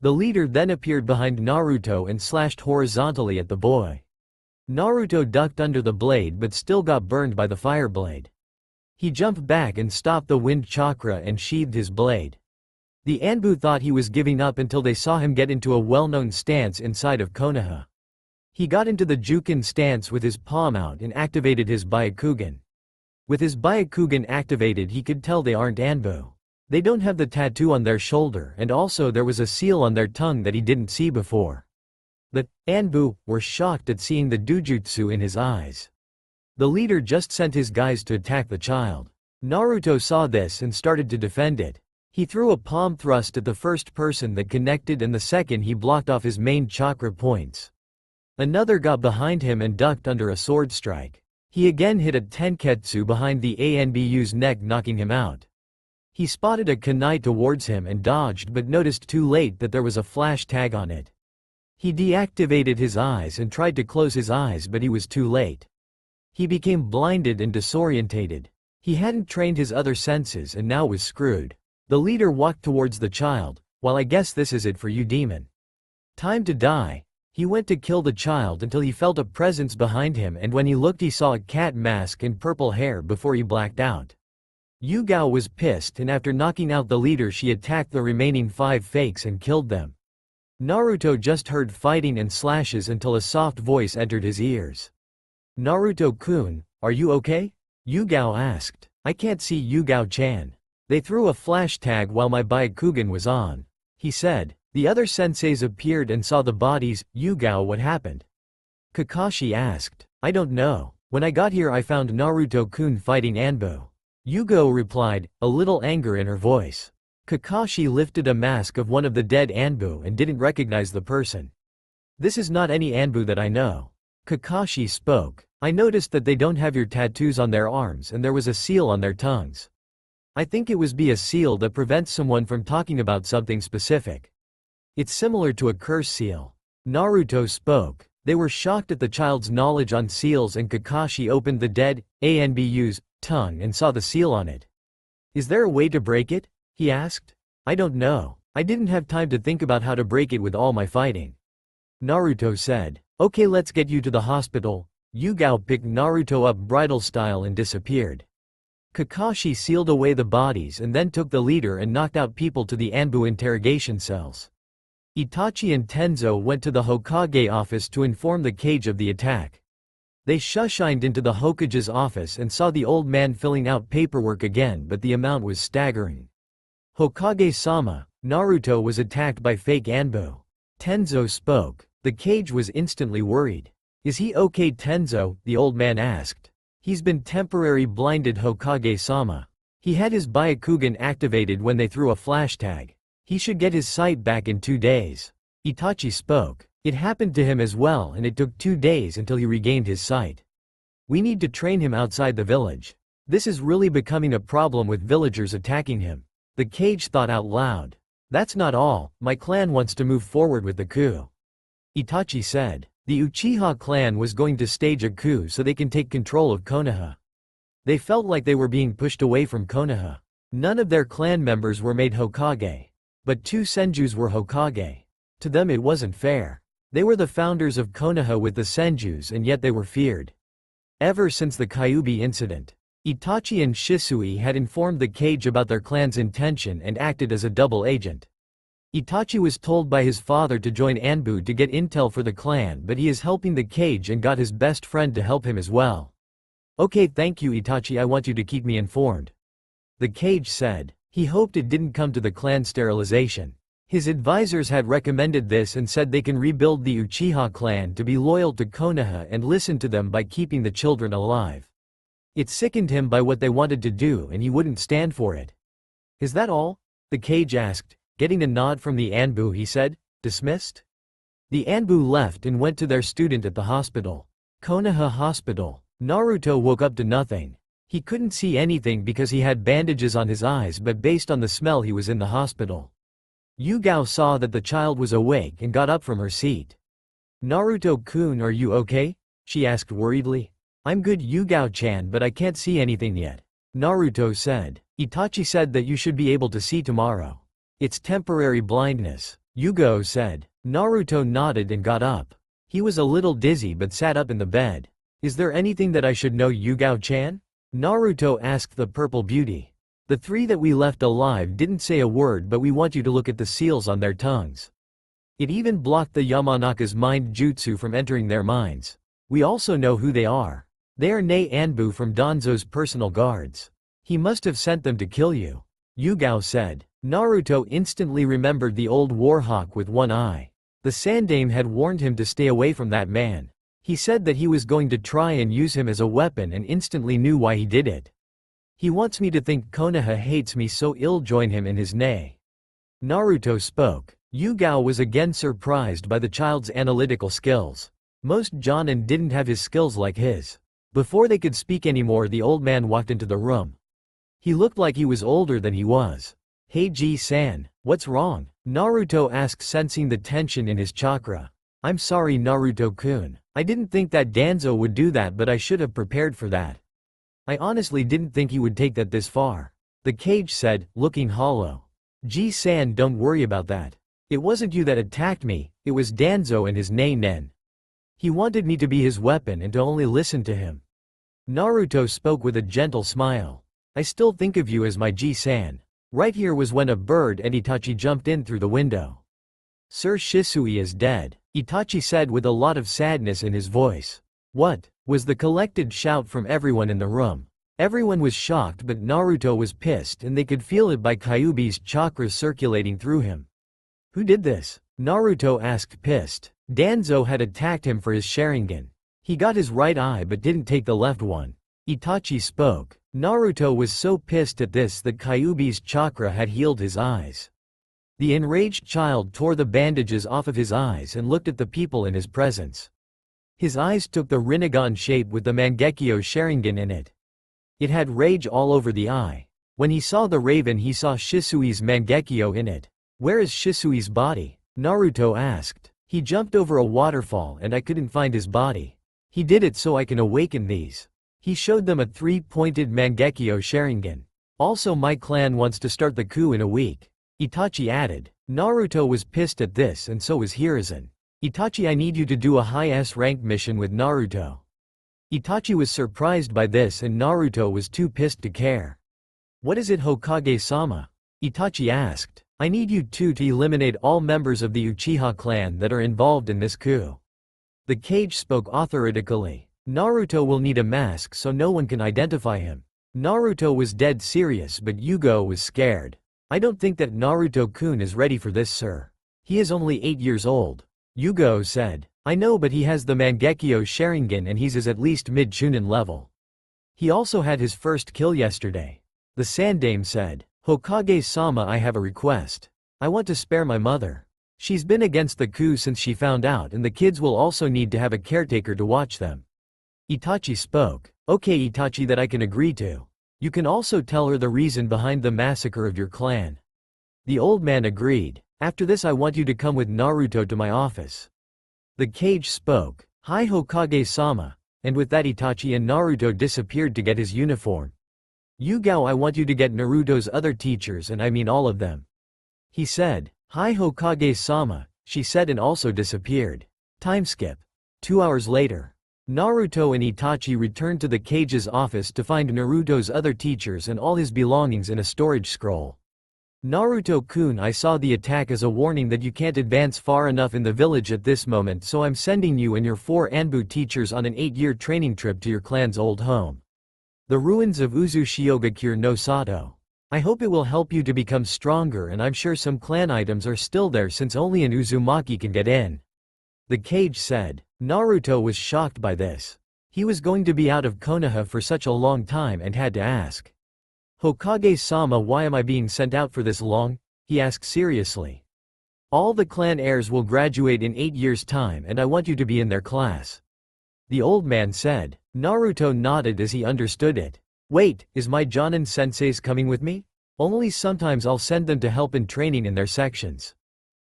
The leader then appeared behind Naruto and slashed horizontally at the boy. Naruto ducked under the blade but still got burned by the fire blade. He jumped back and stopped the wind chakra and sheathed his blade. The Anbu thought he was giving up until they saw him get into a well-known stance inside of Konoha. He got into the Juken stance with his palm out and activated his Byakugan. With his Byakugan activated he could tell they aren't Anbu. They don't have the tattoo on their shoulder and also there was a seal on their tongue that he didn't see before. The Anbu were shocked at seeing the Dujutsu in his eyes. The leader just sent his guys to attack the child. Naruto saw this and started to defend it. He threw a palm thrust at the first person that connected and the second he blocked off his main chakra points. Another got behind him and ducked under a sword strike. He again hit a tenketsu behind the Anbu's neck knocking him out. He spotted a kunai towards him and dodged but noticed too late that there was a flash tag on it. He deactivated his eyes and tried to close his eyes but he was too late. He became blinded and disorientated. He hadn't trained his other senses and now was screwed. The leader walked towards the child. Well, I guess this is it for you, demon. Time to die. He went to kill the child until he felt a presence behind him and when he looked he saw a cat mask and purple hair before he blacked out. Yugao was pissed and after knocking out the leader she attacked the remaining 5 fakes and killed them. Naruto just heard fighting and slashes until a soft voice entered his ears. Naruto-kun, are you okay? Yugao asked. I can't see Yugao-chan. They threw a flash tag while my Byakugan was on. He said. The other senseis appeared and saw the bodies. Yugao, what happened? Kakashi asked. I don't know. When I got here I found Naruto-kun fighting Anbu. Yugao replied, a little anger in her voice. Kakashi lifted a mask of one of the dead Anbu and didn't recognize the person. This is not any Anbu that I know. Kakashi spoke. I noticed that they don't have your tattoos on their arms and there was a seal on their tongues. I think it was a seal that prevents someone from talking about something specific. It's similar to a curse seal. Naruto spoke. They were shocked at the child's knowledge on seals and Kakashi opened the dead Anbu's tongue and saw the seal on it. Is there a way to break it? He asked. I don't know. I didn't have time to think about how to break it with all my fighting. Naruto said. Okay, let's get you to the hospital. Yugao picked Naruto up bridal style and disappeared. Kakashi sealed away the bodies and then took the leader and knocked out people to the Anbu interrogation cells. Itachi and Tenzo went to the Hokage office to inform the Kage of the attack. They shushined into the Hokage's office and saw the old man filling out paperwork again, but the amount was staggering. Hokage-sama, Naruto was attacked by fake Anbu. Tenzo spoke. The Kage was instantly worried. Is he okay, Tenzo? The old man asked. He's been temporarily blinded, Hokage-sama. He had his Byakugan activated when they threw a flash tag. He should get his sight back in 2 days. Itachi spoke. It happened to him as well, and it took 2 days until he regained his sight. We need to train him outside the village. This is really becoming a problem with villagers attacking him. The Kage thought out loud. That's not all, my clan wants to move forward with the coup. Itachi said. The Uchiha clan was going to stage a coup so they can take control of Konoha. They felt like they were being pushed away from Konoha. None of their clan members were made Hokage. But 2 Senjus were Hokage. To them it wasn't fair. They were the founders of Konoha with the Senjus, and yet they were feared. Ever since the Kyuubi incident, Itachi and Shisui had informed the Kage about their clan's intention and acted as a double agent. Itachi was told by his father to join Anbu to get intel for the clan, but he is helping the Kage and got his best friend to help him as well. Okay, thank you Itachi, I want you to keep me informed. The Kage said. He hoped it didn't come to the clan sterilization. His advisors had recommended this and said they can rebuild the Uchiha clan to be loyal to Konoha and listen to them by keeping the children alive. It sickened him by what they wanted to do, and he wouldn't stand for it. Is that all? The Kage asked. Getting a nod from the Anbu, he said. Dismissed? The Anbu left and went to their student at the hospital. Konoha Hospital. Naruto woke up to nothing. He couldn't see anything because he had bandages on his eyes, but based on the smell he was in the hospital. Yugao saw that the child was awake and got up from her seat. Naruto-kun, are you okay? She asked worriedly. I'm good Yugao-chan, but I can't see anything yet. Naruto said. Itachi said that you should be able to see tomorrow. It's temporary blindness. Yugao said. Naruto nodded and got up. He was a little dizzy but sat up in the bed. Is there anything that I should know, Yugao-chan? Naruto asked the purple beauty. The 3 that we left alive didn't say a word, but we want you to look at the seals on their tongues. It even blocked the Yamanaka's mind jutsu from entering their minds. We also know who they are. They are Nei Anbu from Danzo's personal guards. He must have sent them to kill you. Yugao said. Naruto instantly remembered the old warhawk with one eye. The Sandaime had warned him to stay away from that man. He said that he was going to try and use him as a weapon and instantly knew why he did it. He wants me to think Konoha hates me, so I'll join him in his Nei. Naruto spoke. Yugao was again surprised by the child's analytical skills. Most jonin didn't have his skills like his. Before they could speak anymore, the old man walked into the room. He looked like he was older than he was. Hey Ji-san, what's wrong? Naruto asked, sensing the tension in his chakra. I'm sorry Naruto-kun. I didn't think that Danzo would do that, but I should have prepared for that. I honestly didn't think he would take that this far. The Kage said, looking hollow. Ji-san, don't worry about that. It wasn't you that attacked me, it was Danzo and his Nei-nen. He wanted me to be his weapon and to only listen to him. Naruto spoke with a gentle smile. I still think of you as my Ji-san. Right here was when a bird and Itachi jumped in through the window. Sir Shisui is dead, Itachi said with a lot of sadness in his voice. What? Was the collected shout from everyone in the room. Everyone was shocked, but Naruto was pissed and they could feel it by Kyuubi's chakras circulating through him. Who did this? Naruto asked, pissed. Danzo had attacked him for his Sharingan. He got his right eye but didn't take the left one. Itachi spoke. Naruto was so pissed at this that Kyuubi's chakra had healed his eyes. The enraged child tore the bandages off of his eyes and looked at the people in his presence. His eyes took the Rinnegan shape with the Mangekyo Sharingan in it. It had rage all over the eye. When he saw the raven, he saw Shisui's Mangekyo in it. Where is Shisui's body? Naruto asked. He jumped over a waterfall and I couldn't find his body. He did it so I can awaken these. He showed them a 3-pointed Mangekyo Sharingan. Also, my clan wants to start the coup in a week. Itachi added. Naruto was pissed at this and so was Hiruzen. Itachi, I need you to do a high S rank mission with Naruto. Itachi was surprised by this and Naruto was too pissed to care. What is it, Hokage-sama? Itachi asked. I need you two to eliminate all members of the Uchiha clan that are involved in this coup. The Kage spoke authoritatively. Naruto will need a mask so no one can identify him. Naruto was dead serious but Yugo was scared. I don't think that Naruto-kun is ready for this, sir. He is only 8 years old. Yugo said. I know, but he has the Mangekyo Sharingan and he's at least mid-Chunin level. He also had his first kill yesterday. The Sandame said. Hokage-sama, I have a request. I want to spare my mother. She's been against the coup since she found out and the kids will also need to have a caretaker to watch them. Itachi spoke. Okay Itachi, that I can agree to. You can also tell her the reason behind the massacre of your clan. The old man agreed. After this I want you to come with Naruto to my office. The Kage spoke. Hi Hokage-sama. And with that Itachi and Naruto disappeared to get his uniform. Yugao, I want you to get Naruto's other teachers, and I mean all of them. He said. Hi Hokage-sama, she said and also disappeared. Time skip. 2 hours later. Naruto and Itachi returned to the Kage's office to find Naruto's other teachers and all his belongings in a storage scroll. Naruto-kun, I saw the attack as a warning that you can't advance far enough in the village at this moment, so I'm sending you and your 4 Anbu teachers on an 8-year training trip to your clan's old home. The ruins of Uzu-Shiogakure no Sato. I hope it will help you to become stronger, and I'm sure some clan items are still there since only an Uzumaki can get in. The Kage said. Naruto was shocked by this. He was going to be out of Konoha for such a long time and had to ask. Hokage-sama, why am I being sent out for this long? He asked seriously. All the clan heirs will graduate in 8 years' time and I want you to be in their class. The old man said. Naruto nodded as he understood it. Wait, is my Jonin senseis coming with me? Only sometimes I'll send them to help in training in their sections.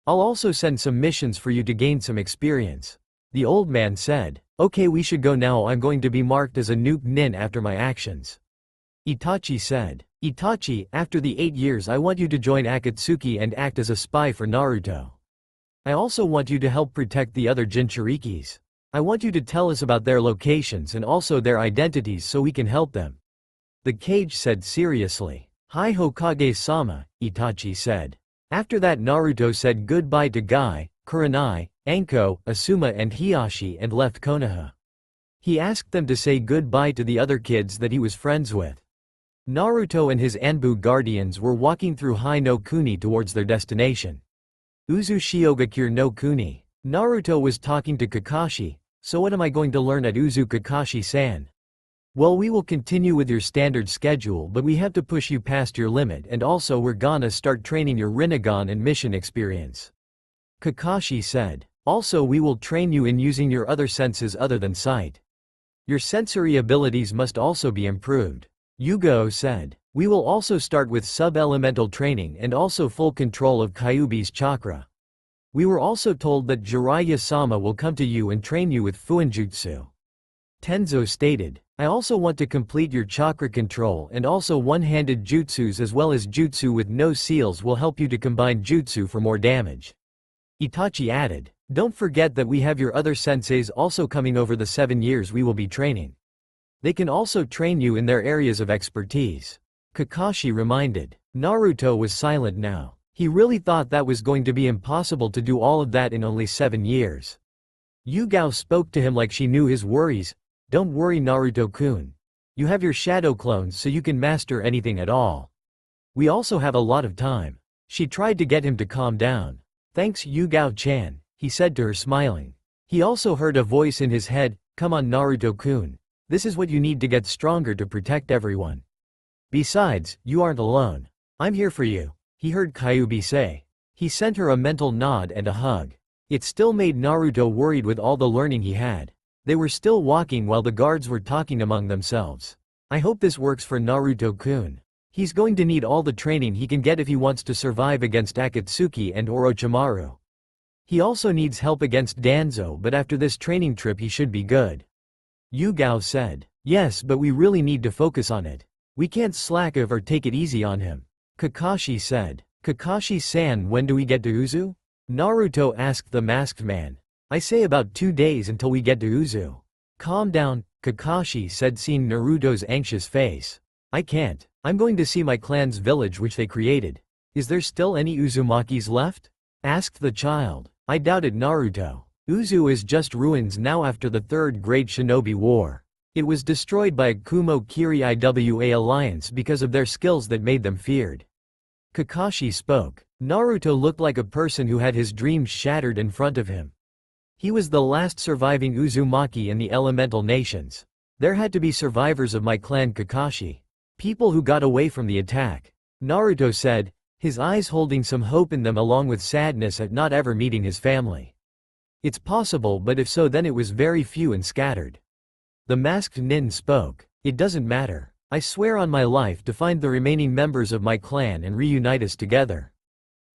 I'll also send some missions for you to gain some experience. The old man said. Okay, we should go now, I'm going to be marked as a nuke nin after my actions. Itachi said. Itachi, after the 8 years I want you to join Akatsuki and act as a spy for Naruto. I also want you to help protect the other Jinchurikis. I want you to tell us about their locations and also their identities so we can help them. The Kage said seriously. Hi Hokage-sama, Itachi said. After that Naruto said goodbye to Guy, Kurenai, Anko, Asuma and Hiyashi and left Konoha. He asked them to say goodbye to the other kids that he was friends with. Naruto and his Anbu guardians were walking through Hai no Kuni towards their destination. Uzu-Shiogakure no Kuni. Naruto was talking to Kakashi. So what am I going to learn at Uzu, Kakashi-san? Well, we will continue with your standard schedule, but we have to push you past your limit, and also we're gonna start training your Rinnegan and mission experience. Kakashi said. Also we will train you in using your other senses other than sight. Your sensory abilities must also be improved. Yugo said. We will also start with sub-elemental training and also full control of Kyuubi's chakra. We were also told that Jiraiya-sama will come to you and train you with Fuinjutsu. Tenzo stated. I also want to complete your chakra control, and also one-handed jutsus as well as jutsu with no seals will help you to combine jutsu for more damage. Itachi added. Don't forget that we have your other senseis also coming over the 7 years we will be training. They can also train you in their areas of expertise. Kakashi reminded. Naruto was silent now. He really thought that was going to be impossible to do all of that in only 7 years. Yugao spoke to him like she knew his worries. Don't worry Naruto-kun. You have your shadow clones so you can master anything at all. We also have a lot of time. She tried to get him to calm down. Thanks Yugao-chan, he said to her smiling. He also heard a voice in his head, come on Naruto-kun. This is what you need to get stronger to protect everyone. Besides, you aren't alone. I'm here for you, he heard Kyuubi say. He sent her a mental nod and a hug. It still made Naruto worried with all the learning he had. They were still walking while the guards were talking among themselves. I hope this works for Naruto-kun. He's going to need all the training he can get if he wants to survive against Akatsuki and Orochimaru. He also needs help against Danzo, but after this training trip he should be good. Yugao said. Yes, but we really need to focus on it. We can't slack off or take it easy on him. Kakashi said. Kakashi-san, when do we get to Uzu? Naruto asked the masked man. I say about 2 days until we get to Uzu. Calm down, Kakashi said, seeing Naruto's anxious face. I can't. I'm going to see my clan's village which they created. Is there still any Uzumakis left? Asked the child. I doubt it, Naruto. Uzu is just ruins now after the Third Great Shinobi War. It was destroyed by a Kumo Kiri Iwa alliance because of their skills that made them feared. Kakashi spoke. Naruto looked like a person who had his dreams shattered in front of him. He was the last surviving Uzumaki in the elemental nations. There had to be survivors of my clan, Kakashi. People who got away from the attack. Naruto said, his eyes holding some hope in them along with sadness at not ever meeting his family. It's possible, but if so then it was very few and scattered. The masked nin spoke. It doesn't matter. I swear on my life to find the remaining members of my clan and reunite us together.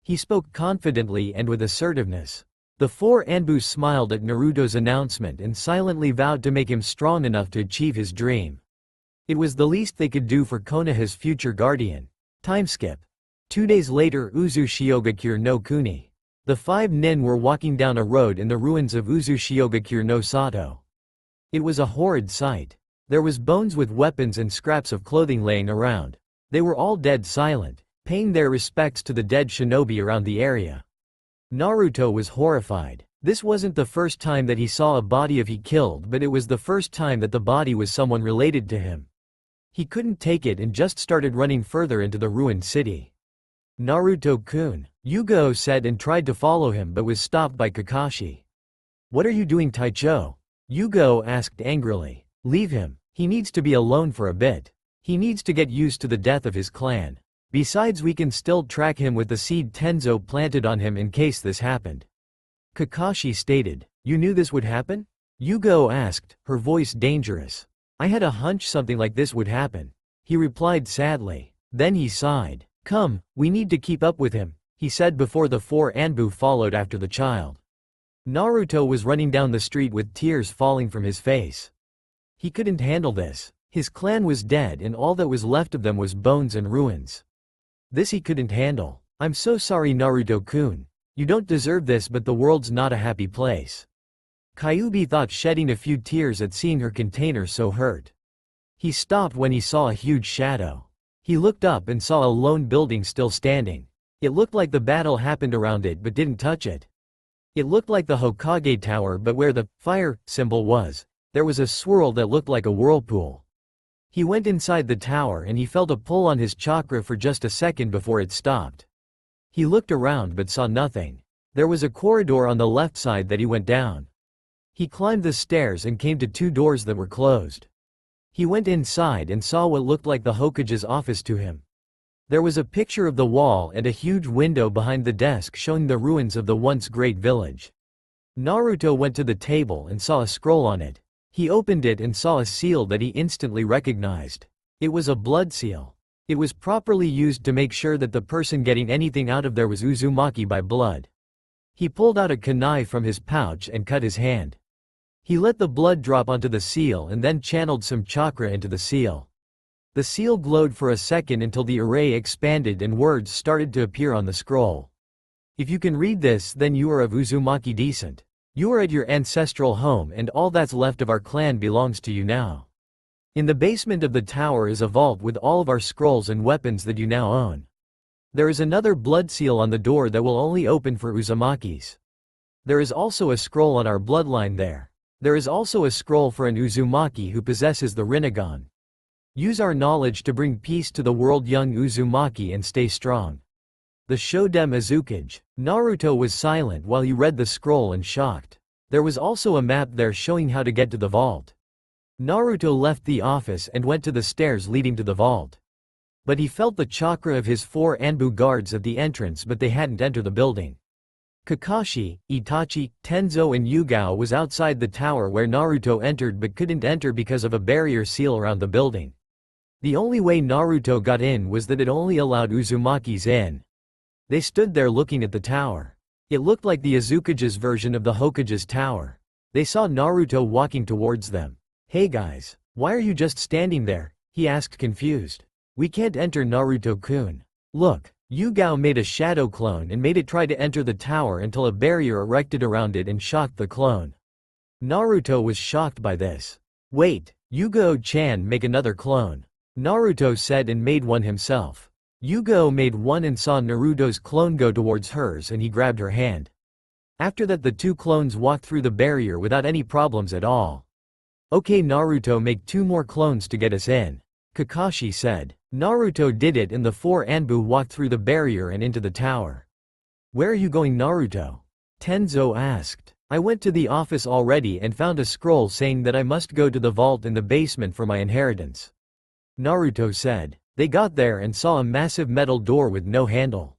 He spoke confidently and with assertiveness. The four Anbus smiled at Naruto's announcement and silently vowed to make him strong enough to achieve his dream. It was the least they could do for Konoha's future guardian. Time skip. 2 days later, Uzu Shiogakure no Kuni. The 5 nin were walking down a road in the ruins of Uzu Shiogakure no Sato. It was a horrid sight. There was bones with weapons and scraps of clothing laying around. They were all dead silent, paying their respects to the dead shinobi around the area. Naruto was horrified. This wasn't the first time that he saw a body of he killed, but it was the first time that the body was someone related to him. He couldn't take it and just started running further into the ruined city. Naruto-kun, Yugo said and tried to follow him but was stopped by Kakashi. What are you doing, Taicho? Yugo asked angrily. Leave him. He needs to be alone for a bit. He needs to get used to the death of his clan. Besides, we can still track him with the seed Tenzo planted on him in case this happened. Kakashi stated. You knew this would happen? Yugo asked, her voice dangerous. I had a hunch something like this would happen. He replied sadly. Then he sighed. Come, we need to keep up with him, he said before the 4 Anbu followed after the child. Naruto was running down the street with tears falling from his face. He couldn't handle this. His clan was dead and all that was left of them was bones and ruins. This he couldn't handle. I'm so sorry, Naruto-kun. You don't deserve this, but the world's not a happy place. Kyuubi thought, shedding a few tears at seeing her container so hurt. He stopped when he saw a huge shadow. He looked up and saw a lone building still standing. It looked like the battle happened around it but didn't touch it. It looked like the Hokage Tower, but where the fire symbol was, there was a swirl that looked like a whirlpool. He went inside the tower and he felt a pull on his chakra for just a second before it stopped. He looked around but saw nothing. There was a corridor on the left side that he went down. He climbed the stairs and came to 2 doors that were closed. He went inside and saw what looked like the Hokage's office to him. There was a picture of the wall and a huge window behind the desk showing the ruins of the once great village. Naruto went to the table and saw a scroll on it. He opened it and saw a seal that he instantly recognized. It was a blood seal. It was properly used to make sure that the person getting anything out of there was Uzumaki by blood. He pulled out a kunai from his pouch and cut his hand. He let the blood drop onto the seal and then channeled some chakra into the seal. The seal glowed for a second until the array expanded and words started to appear on the scroll. If you can read this, then you are of Uzumaki descent. You are at your ancestral home and all that's left of our clan belongs to you now. In the basement of the tower is a vault with all of our scrolls and weapons that you now own. There is another blood seal on the door that will only open for Uzumakis. There is also a scroll on our bloodline there. There is also a scroll for an Uzumaki who possesses the Rinnegan. Use our knowledge to bring peace to the world, young Uzumaki, and stay strong. The Shodem Azukage. Naruto was silent while he read the scroll and shocked. There was also a map there showing how to get to the vault. Naruto left the office and went to the stairs leading to the vault. But he felt the chakra of his 4 Anbu guards at the entrance, but they hadn't entered the building. Kakashi, Itachi, Tenzo and Yugao was outside the tower where Naruto entered but couldn't enter because of a barrier seal around the building. The only way Naruto got in was that it only allowed Uzumakis in. They stood there looking at the tower. It looked like the Azukage's version of the Hokage's tower. They saw Naruto walking towards them. Hey guys, why are you just standing there? He asked, confused. We can't enter, Naruto-kun. Look. Yugao made a shadow clone and made it try to enter the tower until a barrier erected around it and shocked the clone. Naruto was shocked by this. Wait, Yugo-chan, make another clone. Naruto said and made one himself. Yugo made one and saw Naruto's clone go towards hers and he grabbed her hand. After that the two clones walked through the barrier without any problems at all. Okay Naruto, make 2 more clones to get us in. Kakashi said. Naruto did it and the 4 Anbu walked through the barrier and into the tower. Where are you going Naruto? Tenzo asked. I went to the office already and found a scroll saying that I must go to the vault in the basement for my inheritance. Naruto said. They got there and saw a massive metal door with no handle.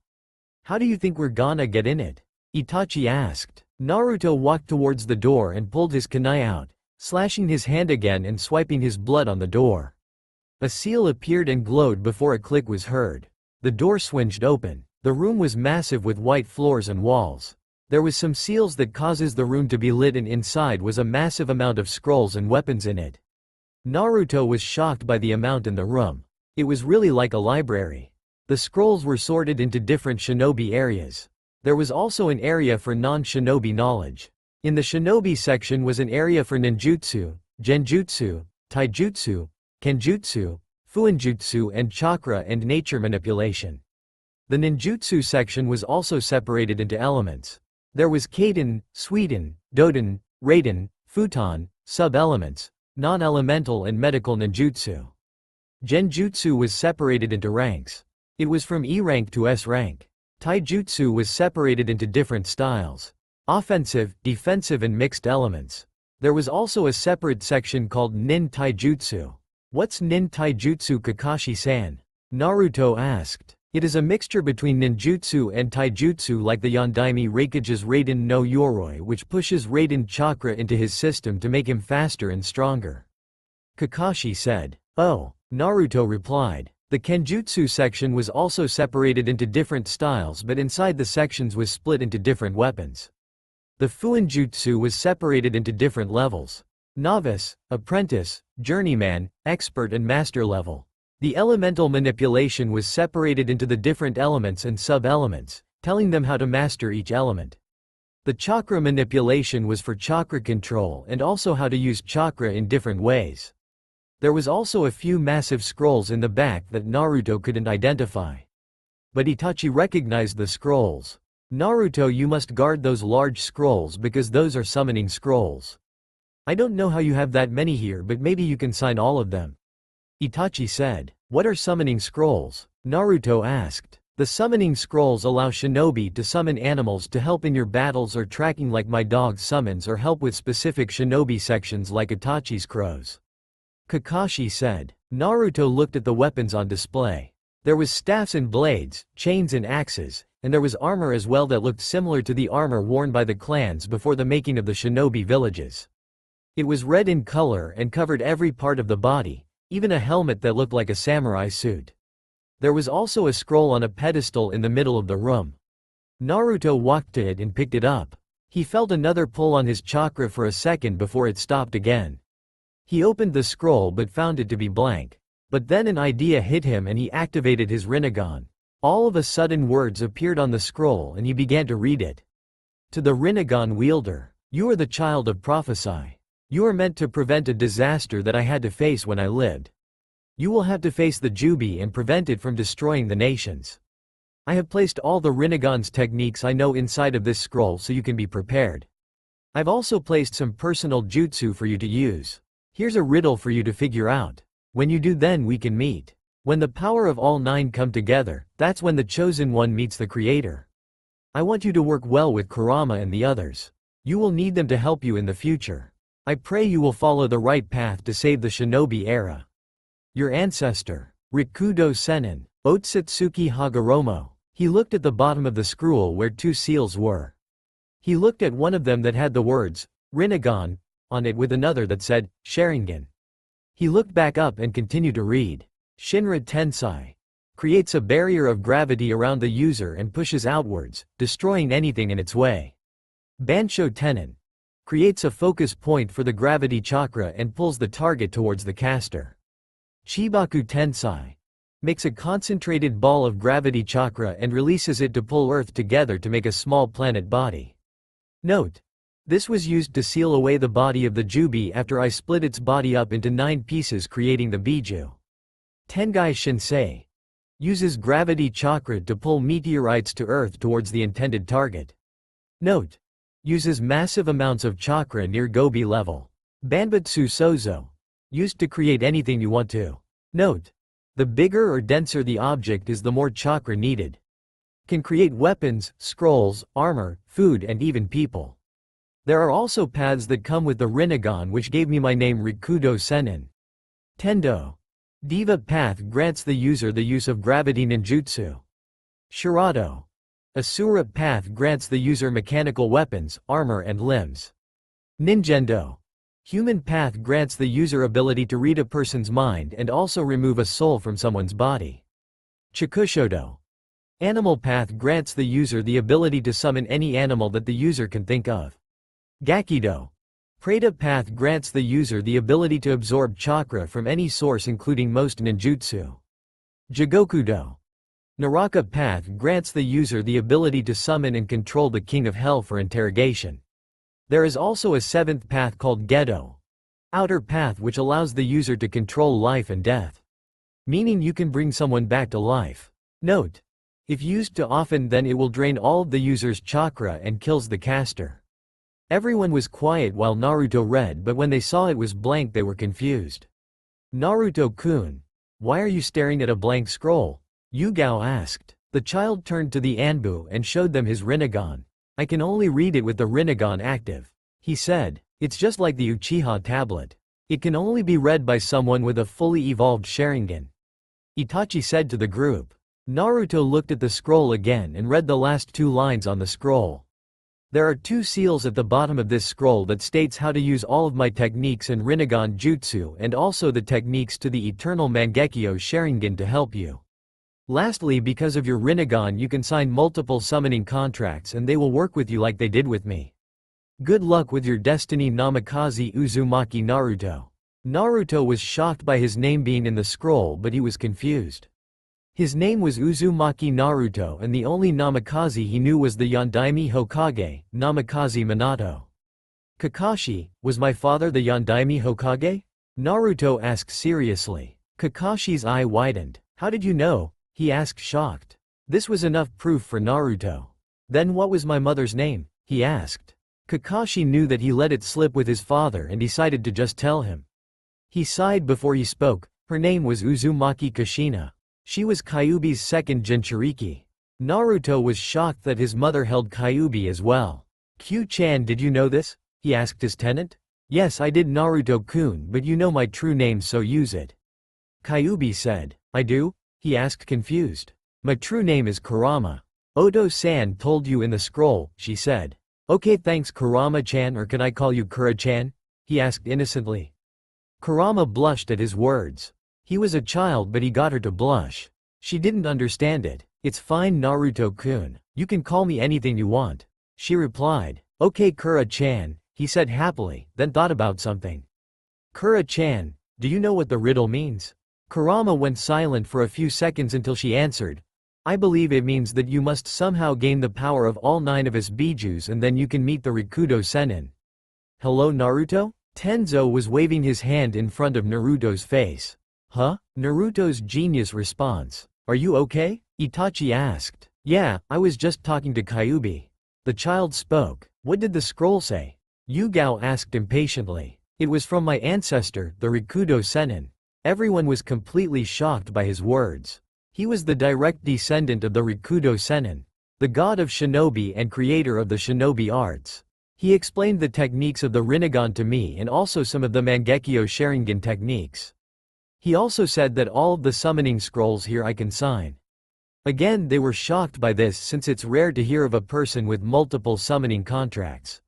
How do you think we're gonna get in it? Itachi asked. Naruto walked towards the door and pulled his kunai out, slashing his hand again and swiping his blood on the door. A seal appeared and glowed before a click was heard. The door swinged open. The room was massive with white floors and walls. There was some seals that causes the room to be lit and inside was a massive amount of scrolls and weapons in it. Naruto was shocked by the amount in the room. It was really like a library. The scrolls were sorted into different shinobi areas. There was also an area for non-shinobi knowledge. In the shinobi section was an area for ninjutsu, genjutsu, taijutsu, kenjutsu, fuinjutsu and chakra and nature manipulation. The ninjutsu section was also separated into elements. There was kaiden, suiden, doden, raiden, futon, sub-elements, non-elemental and medical ninjutsu. Genjutsu was separated into ranks. It was from E rank to S rank. Taijutsu was separated into different styles. Offensive, defensive and mixed elements. There was also a separate section called Nin Taijutsu. What's Nin Taijutsu Kakashi-san? Naruto asked. It is a mixture between ninjutsu and taijutsu like the Yondaime Raikage's Raiden no Yoroi which pushes Raiden chakra into his system to make him faster and stronger. Kakashi said. Oh, Naruto replied. The kenjutsu section was also separated into different styles but inside the sections was split into different weapons. The fuinjutsu was separated into different levels. Novice, apprentice, journeyman, expert and master level. The elemental manipulation was separated into the different elements and sub-elements, telling them how to master each element. The chakra manipulation was for chakra control and also how to use chakra in different ways. There was also a few massive scrolls in the back that Naruto couldn't identify. But Itachi recognized the scrolls. Naruto, you must guard those large scrolls because those are summoning scrolls. I don't know how you have that many here but maybe you can sign all of them. Itachi said. What are summoning scrolls? Naruto asked. The summoning scrolls allow shinobi to summon animals to help in your battles or tracking like my dog summons or help with specific shinobi sections like Itachi's crows. Kakashi said. Naruto looked at the weapons on display. There was staffs and blades, chains and axes, and there was armor as well that looked similar to the armor worn by the clans before the making of the shinobi villages. It was red in color and covered every part of the body, even a helmet that looked like a samurai suit. There was also a scroll on a pedestal in the middle of the room. Naruto walked to it and picked it up. He felt another pull on his chakra for a second before it stopped again. He opened the scroll but found it to be blank. But then an idea hit him and he activated his Rinnegan. All of a sudden words appeared on the scroll and he began to read it. To the Rinnegan wielder, you are the child of prophecy. You are meant to prevent a disaster that I had to face when I lived. You will have to face the Jubi and prevent it from destroying the nations. I have placed all the Rinnegan's techniques I know inside of this scroll so you can be prepared. I've also placed some personal jutsu for you to use. Here's a riddle for you to figure out. When you do then we can meet. When the power of all 9 come together, that's when the chosen one meets the creator. I want you to work well with Kurama and the others. You will need them to help you in the future. I pray you will follow the right path to save the shinobi era. Your ancestor, Rikudo Sennin, Otsutsuki Hagoromo. He looked at the bottom of the scroll where 2 seals were. He looked at one of them that had the words, Rinnegan, on it with another that said, Sharingan. He looked back up and continued to read. Shinra Tensei. Creates a barrier of gravity around the user and pushes outwards, destroying anything in its way. Bansho Tenin. Creates a focus point for the gravity chakra and pulls the target towards the caster. Chibaku Tensei. Makes a concentrated ball of gravity chakra and releases it to pull Earth together to make a small planet body. Note. This was used to seal away the body of the Jubi after I split its body up into 9 pieces, creating the Biju. Tengai Shinsei uses gravity chakra to pull meteorites to Earth towards the intended target. Note: uses massive amounts of chakra near Gobi level. Banbutsu Sozo used to create anything you want to. Note: the bigger or denser the object is, the more chakra needed. Can create weapons, scrolls, armor, food, and even people. There are also paths that come with the Rinnegan, which gave me my name Rikudo Senin. Tendo Diva path grants the user the use of gravity ninjutsu. Shirato Asura path grants the user mechanical weapons, armor, and limbs. Ninjendo human path grants the user ability to read a person's mind and also remove a soul from someone's body. Chikushodo animal path grants the user the ability to summon any animal that the user can think of. Gakido Preta path grants the user the ability to absorb chakra from any source, including most ninjutsu. Jigokudo Naraka path grants the user the ability to summon and control the king of hell for interrogation. There is also a 7th path called Gedo outer path, which allows the user to control life and death. Meaning you can bring someone back to life. Note: if used too often, then it will drain all of the user's chakra and kills the caster. Everyone was quiet while Naruto read, but when they saw it was blank they were confused. Naruto-kun, why are you staring at a blank scroll? Yugao asked. The child turned to the Anbu and showed them his Rinnegan. I can only read it with the Rinnegan active. He said, it's just like the Uchiha tablet. It can only be read by someone with a fully evolved Sharingan. Itachi said to the group. Naruto looked at the scroll again and read the last 2 lines on the scroll. There are 2 seals at the bottom of this scroll that states how to use all of my techniques and Rinnegan jutsu, and also the techniques to the eternal Mangekyo Sharingan to help you. Lastly, because of your Rinnegan you can sign multiple summoning contracts and they will work with you like they did with me. Good luck with your destiny, Namikaze Uzumaki Naruto. Naruto was shocked by his name being in the scroll, but he was confused. His name was Uzumaki Naruto, and the only Namikaze he knew was the Yondaime Hokage, Namikaze Minato. Kakashi, was my father the Yondaime Hokage? Naruto asked seriously. Kakashi's eye widened. How did you know? He asked shocked. This was enough proof for Naruto. Then what was my mother's name? He asked. Kakashi knew that he let it slip with his father and decided to just tell him. He sighed before he spoke. Her name was Uzumaki Kushina. She was Kyuubi's second Jinchuriki. Naruto was shocked that his mother held Kyuubi as well. Q-chan, did you know this? He asked his tenant. Yes, I did, Naruto-kun, but you know my true name, so use it. Kyuubi said. I do? He asked confused. My true name is Kurama. Odo-san told you in the scroll, she said. Okay, thanks Kurama-chan, or can I call you Kura-chan? He asked innocently. Kurama blushed at his words. He was a child, but he got her to blush. She didn't understand it. It's fine, Naruto-kun. You can call me anything you want. She replied. Okay, Kura-chan, he said happily, then thought about something. Kura-chan, do you know what the riddle means? Kurama went silent for a few seconds until she answered. I believe it means that you must somehow gain the power of all 9 of his bijus and then you can meet the Rikudo Senin. Hello, Naruto? Tenzo was waving his hand in front of Naruto's face. Huh? Naruto's genius response. Are you okay? Itachi asked. Yeah, I was just talking to Kyuubi. The child spoke. What did the scroll say? Yugao asked impatiently. It was from my ancestor, the Rikudo Senin. Everyone was completely shocked by his words. He was the direct descendant of the Rikudo Senin, the god of shinobi and creator of the shinobi arts. He explained the techniques of the Rinnegan to me and also some of the Mangekyo Sharingan techniques. He also said that all of the summoning scrolls here I can sign. Again, they were shocked by this since it's rare to hear of a person with multiple summoning contracts.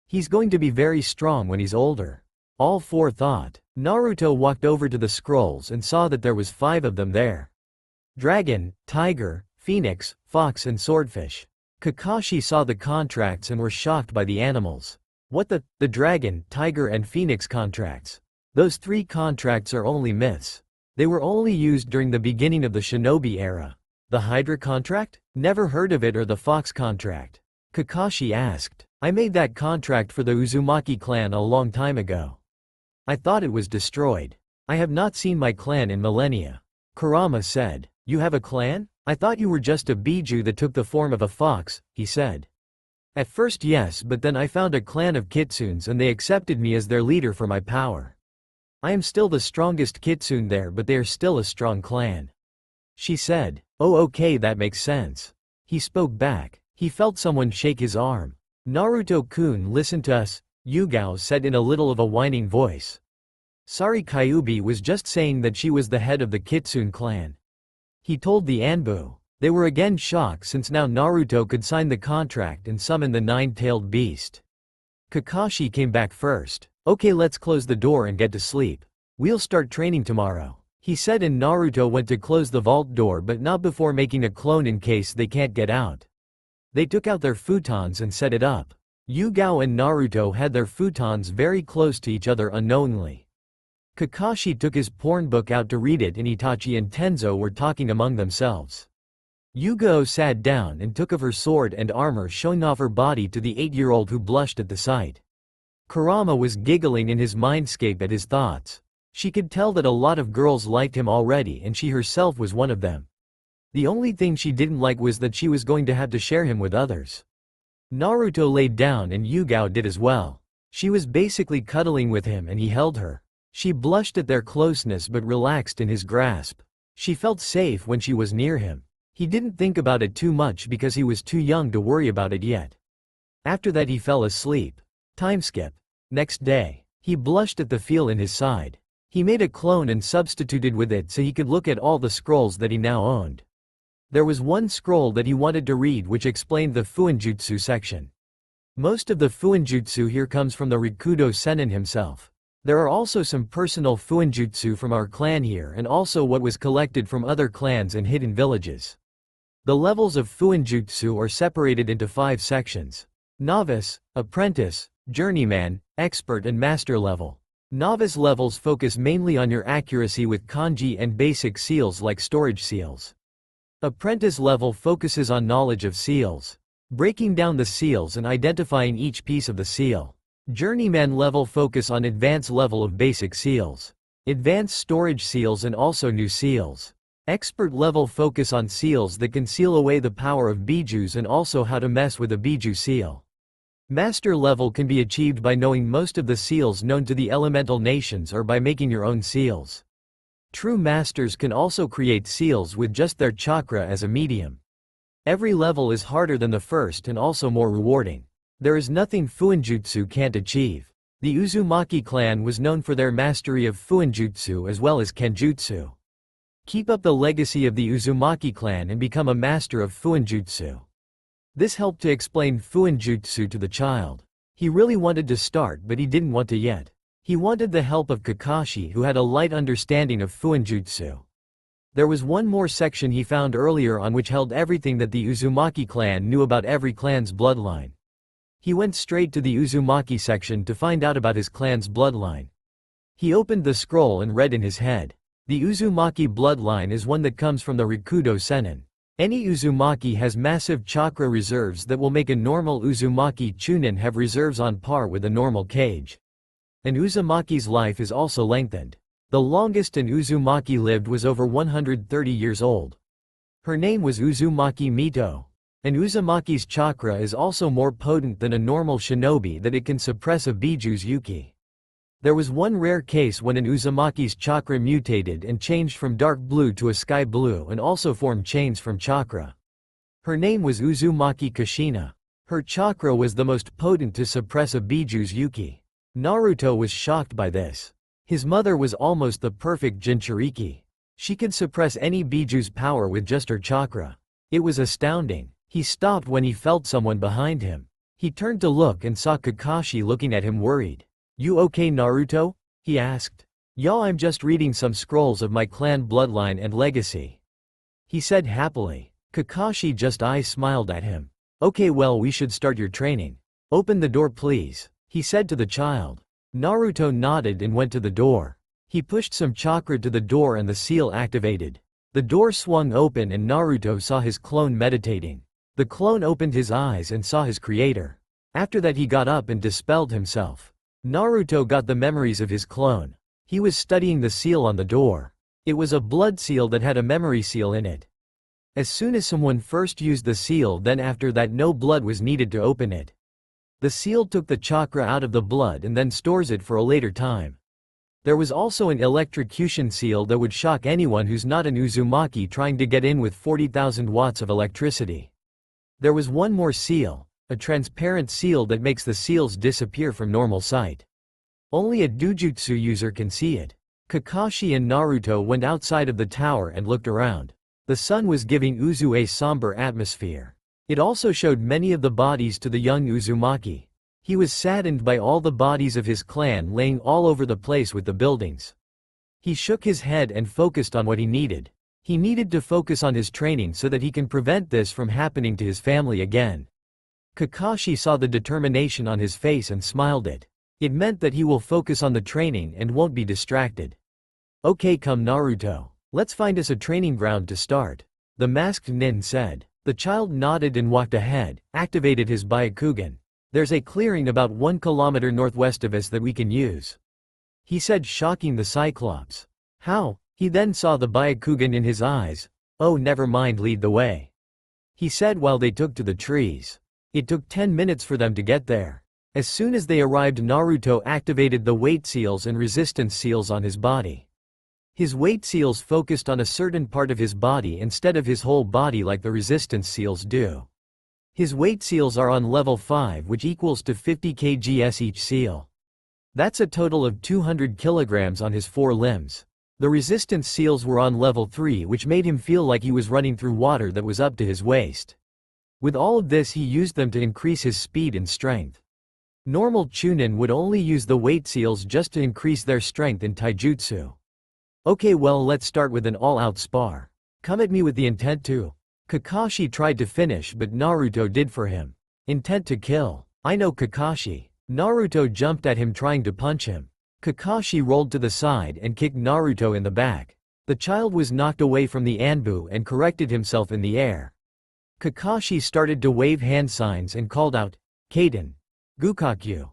He's going to be very strong when he's older. All 4 thought. Naruto walked over to the scrolls and saw that there was 5 of them there. Dragon, tiger, phoenix, fox and swordfish. Kakashi saw the contracts and were shocked by the animals. What the dragon, tiger and phoenix contracts? Those 3 contracts are only myths. They were only used during the beginning of the shinobi era. The Hydra contract? Never heard of it, or the Fox contract? Kakashi asked. I made that contract for the Uzumaki clan a long time ago. I thought it was destroyed. I have not seen my clan in millennia. Kurama said. You have a clan? I thought you were just a biju that took the form of a fox, he said. At first yes, but then I found a clan of kitsunes and they accepted me as their leader for my power. I am still the strongest kitsune there, but they are still a strong clan. She said. Oh okay, that makes sense. He spoke back. He felt someone shake his arm. Naruto-kun, listen to us, Yugao said in a little of a whining voice. Sari Kyuubi was just saying that she was the head of the Kitsune clan. He told the Anbu. They were again shocked since now Naruto could sign the contract and summon the nine-tailed beast. Kakashi came back first. Okay, let's close the door and get to sleep. We'll start training tomorrow, he said, and Naruto went to close the vault door but not before making a clone in case they can't get out. They took out their futons and set it up. Yugao and Naruto had their futons very close to each other unknowingly. Kakashi took his porn book out to read it and Itachi and Tenzo were talking among themselves. Yugao sat down and took of her sword and armor, showing off her body to the 8-year-old who blushed at the sight. Kurama was giggling in his mindscape at his thoughts. She could tell that a lot of girls liked him already and she herself was one of them. The only thing she didn't like was that she was going to have to share him with others. Naruto laid down and Yugao did as well. She was basically cuddling with him and he held her. She blushed at their closeness but relaxed in his grasp. She felt safe when she was near him. He didn't think about it too much because he was too young to worry about it yet. After that he fell asleep. Time skip. Next day. He blushed at the feel in his side. He made a clone and substituted with it so he could look at all the scrolls that he now owned. There was one scroll that he wanted to read which explained the Fuinjutsu section. Most of the Fuinjutsu here comes from the Rikudo Sennin himself. There are also some personal Fuinjutsu from our clan here and also what was collected from other clans and hidden villages. The levels of Fuinjutsu are separated into 5 sections. Novice, Apprentice, Journeyman, Expert and Master level. Novice levels focus mainly on your accuracy with kanji and basic seals like storage seals. Apprentice level focuses on knowledge of seals, breaking down the seals and identifying each piece of the seal. Journeyman level focus on advanced level of basic seals, advanced storage seals and also new seals. Expert level focus on seals that can seal away the power of bijus and also how to mess with a biju seal. Master level can be achieved by knowing most of the seals known to the elemental nations or by making your own seals. True masters can also create seals with just their chakra as a medium. Every level is harder than the first and also more rewarding. There is nothing Fuinjutsu can't achieve. The Uzumaki clan was known for their mastery of Fuinjutsu as well as Kenjutsu. Keep up the legacy of the Uzumaki clan and become a master of Fuinjutsu. This helped to explain Fuinjutsu to the child. He really wanted to start but he didn't want to yet. He wanted the help of Kakashi who had a light understanding of Fuinjutsu. There was one more section he found earlier on which held everything that the Uzumaki clan knew about every clan's bloodline. He went straight to the Uzumaki section to find out about his clan's bloodline. He opened the scroll and read in his head. The Uzumaki bloodline is one that comes from the Rikudo Sennin. Any Uzumaki has massive chakra reserves that will make a normal Uzumaki Chunin have reserves on par with a normal Kage. An Uzumaki's life is also lengthened. The longest an Uzumaki lived was over 130 years old. Her name was Uzumaki Mito. An Uzumaki's chakra is also more potent than a normal shinobi that it can suppress a biju's yuki. There was one rare case when an Uzumaki's chakra mutated and changed from dark blue to a sky blue and also formed chains from chakra. Her name was Uzumaki Kushina. Her chakra was the most potent to suppress a biju's yuki. Naruto was shocked by this. His mother was almost the perfect Jinchuriki. She could suppress any biju's power with just her chakra. It was astounding. He stopped when he felt someone behind him. He turned to look and saw Kakashi looking at him worried. "You okay, Naruto?" he asked. "Yeah, I'm just reading some scrolls of my clan bloodline and legacy," he said happily. Kakashi just smiled at him. "Okay, well, we should start your training. Open the door please," he said to the child. Naruto nodded and went to the door. He pushed some chakra to the door and the seal activated. The door swung open and Naruto saw his clone meditating. The clone opened his eyes and saw his creator. After that he got up and dispelled himself. Naruto got the memories of his clone. He was studying the seal on the door. It was a blood seal that had a memory seal in it. As soon as someone first used the seal, then after that no blood was needed to open it. The seal took the chakra out of the blood and then stores it for a later time. There was also an electrocution seal that would shock anyone who's not an Uzumaki trying to get in with 40,000 watts of electricity. There was one more seal, a transparent seal that makes the seals disappear from normal sight. Only a Dujutsu user can see it. Kakashi and Naruto went outside of the tower and looked around. The sun was giving Uzu a somber atmosphere. It also showed many of the bodies to the young Uzumaki. He was saddened by all the bodies of his clan laying all over the place with the buildings. He shook his head and focused on what he needed. He needed to focus on his training so that he can prevent this from happening to his family again. Kakashi saw the determination on his face and smiled it. It meant that he will focus on the training and won't be distracted. Okay, come Naruto. Let's find us a training ground to start. The masked nin said. The child nodded and walked ahead, activated his Byakugan. There's a clearing about 1 kilometer northwest of us that we can use, he said, shocking the Cyclops. How? He then saw the Byakugan in his eyes. Oh, never mind, lead the way, he said while they took to the trees. It took 10 minutes for them to get there. As soon as they arrived, Naruto activated the weight seals and resistance seals on his body. His weight seals focused on a certain part of his body instead of his whole body like the resistance seals do. His weight seals are on level 5, which equals to 50 kgs each seal. That's a total of 200 kilograms on his 4 limbs. The resistance seals were on level 3, which made him feel like he was running through water that was up to his waist. With all of this, he used them to increase his speed and strength. Normal Chunin would only use the weight seals just to increase their strength in taijutsu. Okay, well, let's start with an all-out spar. Come at me with the intent to. Kakashi tried to finish, but Naruto did for him. Intent to kill. I know, Kakashi. Naruto jumped at him trying to punch him. Kakashi rolled to the side and kicked Naruto in the back. The child was knocked away from the Anbu and corrected himself in the air. Kakashi started to wave hand signs and called out, Kaden. Gukakyu.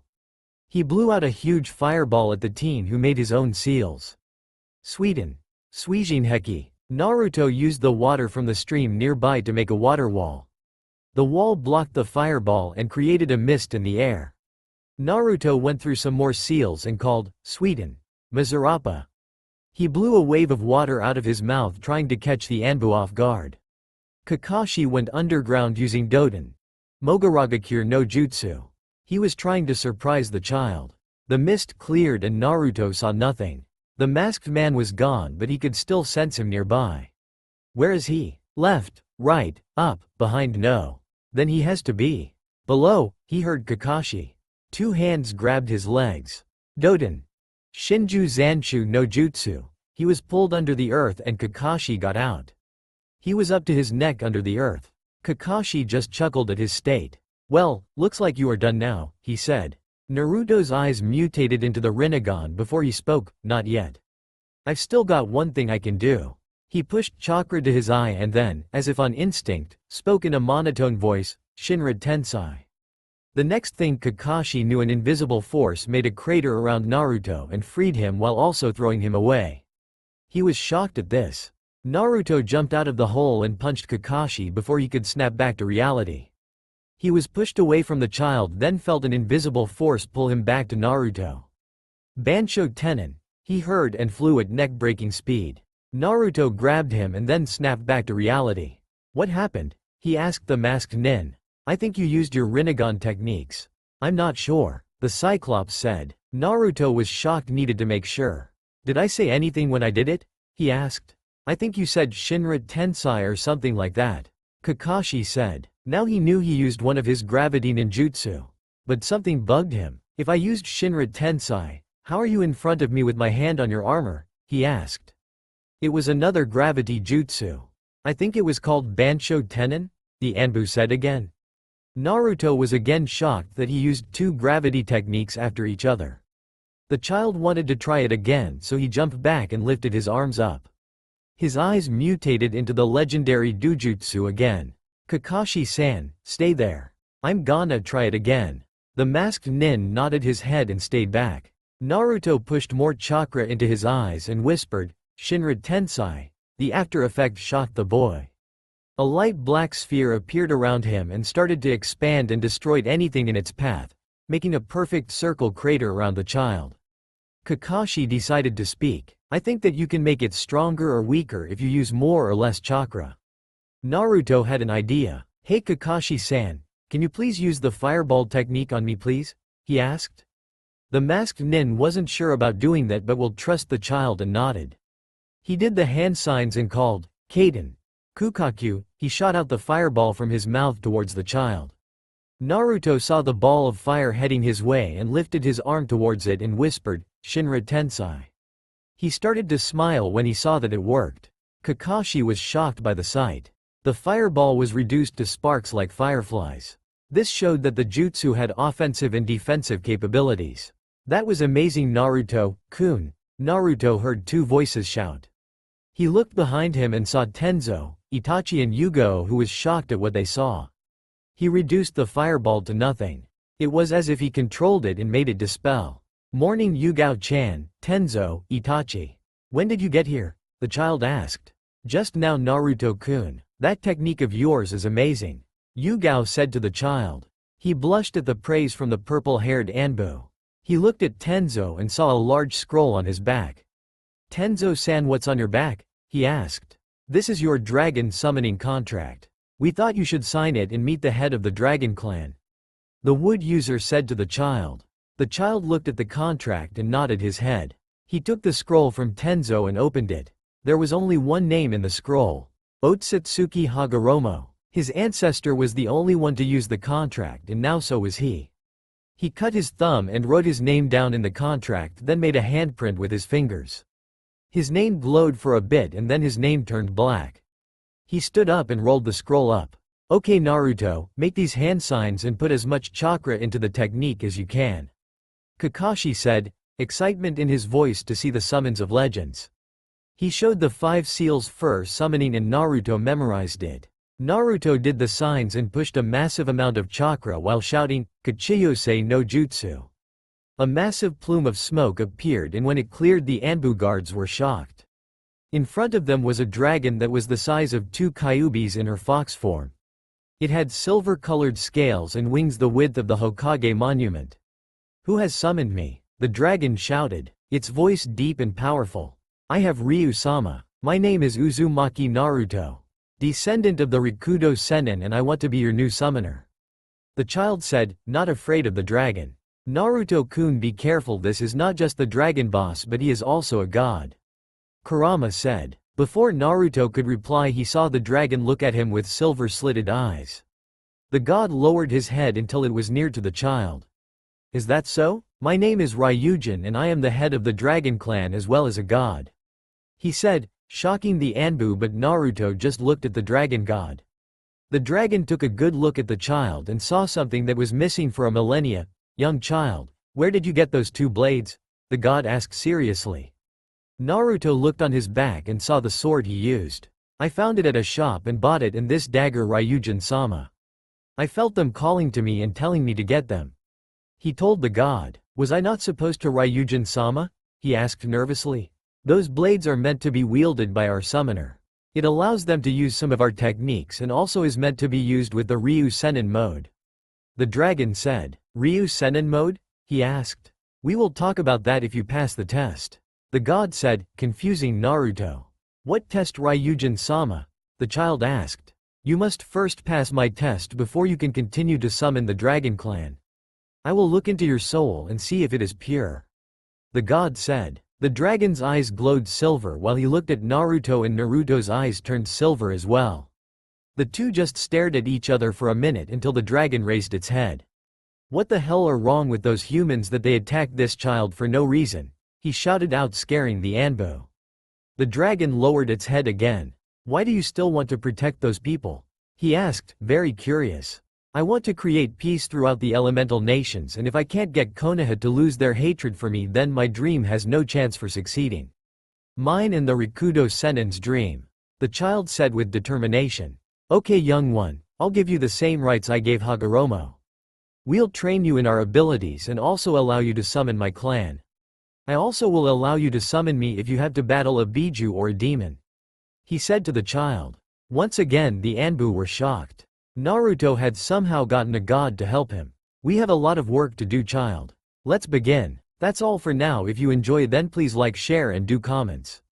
He blew out a huge fireball at the teen who made his own seals. Sweden. Suijinheki. Naruto used the water from the stream nearby to make a water wall. The wall blocked the fireball and created a mist in the air. Naruto went through some more seals and called, Sweden. Mizurapa. He blew a wave of water out of his mouth trying to catch the Anbu off guard. Kakashi went underground using Doden. Mogaragakure no Jutsu. He was trying to surprise the child. The mist cleared and Naruto saw nothing. The masked man was gone, but he could still sense him nearby. Where is he? Left, right, up, behind, no. Then he has to be below, he heard Kakashi. 2 hands grabbed his legs. Doden. Shinju Zanshu no Jutsu. He was pulled under the earth and Kakashi got out. He was up to his neck under the earth. Kakashi just chuckled at his state. Well, looks like you are done now, he said. Naruto's eyes mutated into the Rinnegan before he spoke, not yet. I've still got one thing I can do. He pushed chakra to his eye and then, as if on instinct, spoke in a monotone voice, Shinra Tensai. The next thing Kakashi knew, an invisible force made a crater around Naruto and freed him while also throwing him away. He was shocked at this. Naruto jumped out of the hole and punched Kakashi before he could snap back to reality. He was pushed away from the child, then felt an invisible force pull him back to Naruto. Bansho Tenin. He heard and flew at neck-breaking speed. Naruto grabbed him and then snapped back to reality. What happened? He asked the masked nin. I think you used your Rinnegan techniques. I'm not sure, the Cyclops said. Naruto was shocked, needed to make sure. Did I say anything when I did it? He asked. I think you said Shinra Tensai or something like that, Kakashi said. Now he knew he used one of his gravity ninjutsu. But something bugged him. If I used Shinra Tensai, how are you in front of me with my hand on your armor? He asked. It was another gravity jutsu. I think it was called Bansho Tenin, the Anbu said again. Naruto was again shocked that he used 2 gravity techniques after each other. The child wanted to try it again, so he jumped back and lifted his arms up. His eyes mutated into the legendary Dujutsu again. Kakashi-san, stay there. I'm gonna try it again. The masked nin nodded his head and stayed back. Naruto pushed more chakra into his eyes and whispered, "Shinra Tensei." The after effect shocked the boy. A light black sphere appeared around him and started to expand and destroyed anything in its path, making a perfect circle crater around the child. Kakashi decided to speak. "I think that you can make it stronger or weaker if you use more or less chakra." Naruto had an idea. "Hey Kakashi-san, can you please use the fireball technique on me please?" he asked. The masked nin wasn't sure about doing that but will trust the child and nodded. He did the hand signs and called, "Kaden. Kukaku." He shot out the fireball from his mouth towards the child. Naruto saw the ball of fire heading his way and lifted his arm towards it and whispered, "Shinra Tensei." He started to smile when he saw that it worked. Kakashi was shocked by the sight. The fireball was reduced to sparks like fireflies. This showed that the jutsu had offensive and defensive capabilities. "That was amazing Naruto-kun." Naruto heard two voices shout. He looked behind him and saw Tenzo, Itachi and Yugo who was shocked at what they saw. He reduced the fireball to nothing. It was as if he controlled it and made it dispel. "Morning Yugao-chan, Tenzo, Itachi. When did you get here?" the child asked. "Just now Naruto-kun. That technique of yours is amazing," Yugao said to the child. He blushed at the praise from the purple-haired Anbu. He looked at Tenzo and saw a large scroll on his back. "Tenzo-san, what's on your back?" he asked. "This is your dragon summoning contract. We thought you should sign it and meet the head of the dragon clan," the wood user said to the child. The child looked at the contract and nodded his head. He took the scroll from Tenzo and opened it. There was only one name in the scroll. Otsutsuki Hagoromo. His ancestor was the only one to use the contract and now so was he. He cut his thumb and wrote his name down in the contract, then made a handprint with his fingers. His name glowed for a bit and then his name turned black. He stood up and rolled the scroll up. "Okay Naruto, make these hand signs and put as much chakra into the technique as you can," Kakashi said, excitement in his voice to see the summons of legends. He showed the 5 seals fur summoning and Naruto memorized it. Naruto did the signs and pushed a massive amount of chakra while shouting, "Kachiyose no Jutsu." A massive plume of smoke appeared and when it cleared the Anbu guards were shocked. In front of them was a dragon that was the size of 2 Kyubis in her fox form. It had silver-colored scales and wings the width of the Hokage monument. "Who has summoned me?" the dragon shouted, its voice deep and powerful. "I have Ryu-sama. My name is Uzumaki Naruto, descendant of the Rikudo Sennin, and I want to be your new summoner," the child said, not afraid of the dragon. "Naruto-kun, be careful, this is not just the dragon boss but he is also a god," Kurama said. Before Naruto could reply he saw the dragon look at him with silver-slitted eyes. The god lowered his head until it was near to the child. "Is that so? My name is Ryujin and I am the head of the dragon clan as well as a god," he said, shocking the Anbu, but Naruto just looked at the dragon god. The dragon took a good look at the child and saw something that was missing for a millennia. "Young child, where did you get those 2 blades?" the god asked seriously. Naruto looked on his back and saw the sword he used. "I found it at a shop and bought it, and this dagger Ryujin-sama. I felt them calling to me and telling me to get them," he told the god. "Was I not supposed to Ryujin-sama?" he asked nervously. "Those blades are meant to be wielded by our summoner. It allows them to use some of our techniques and also is meant to be used with the Ryu Sennin mode," the dragon said. "Ryu Sennin mode?" he asked. "We will talk about that if you pass the test," the god said, confusing Naruto. "What test Ryujin-sama?" the child asked. "You must first pass my test before you can continue to summon the dragon clan. I will look into your soul and see if it is pure," the god said. The dragon's eyes glowed silver while he looked at Naruto and Naruto's eyes turned silver as well. The two just stared at each other for a minute until the dragon raised its head. "What the hell are wrong with those humans that they attacked this child for no reason?" he shouted out, scaring the Anbu. The dragon lowered its head again. "Why do you still want to protect those people?" he asked, very curious. "I want to create peace throughout the elemental nations, and if I can't get Konoha to lose their hatred for me, then my dream has no chance for succeeding. Mine and the Rikudo Sennin's dream," the child said with determination. "Okay young one, I'll give you the same rights I gave Hagoromo. We'll train you in our abilities and also allow you to summon my clan. I also will allow you to summon me if you have to battle a Biju or a demon," he said to the child. Once again the Anbu were shocked. Naruto had somehow gotten a god to help him. "We have a lot of work to do, child. Let's begin." That's all for now. If you enjoy, then please like, share and do comments.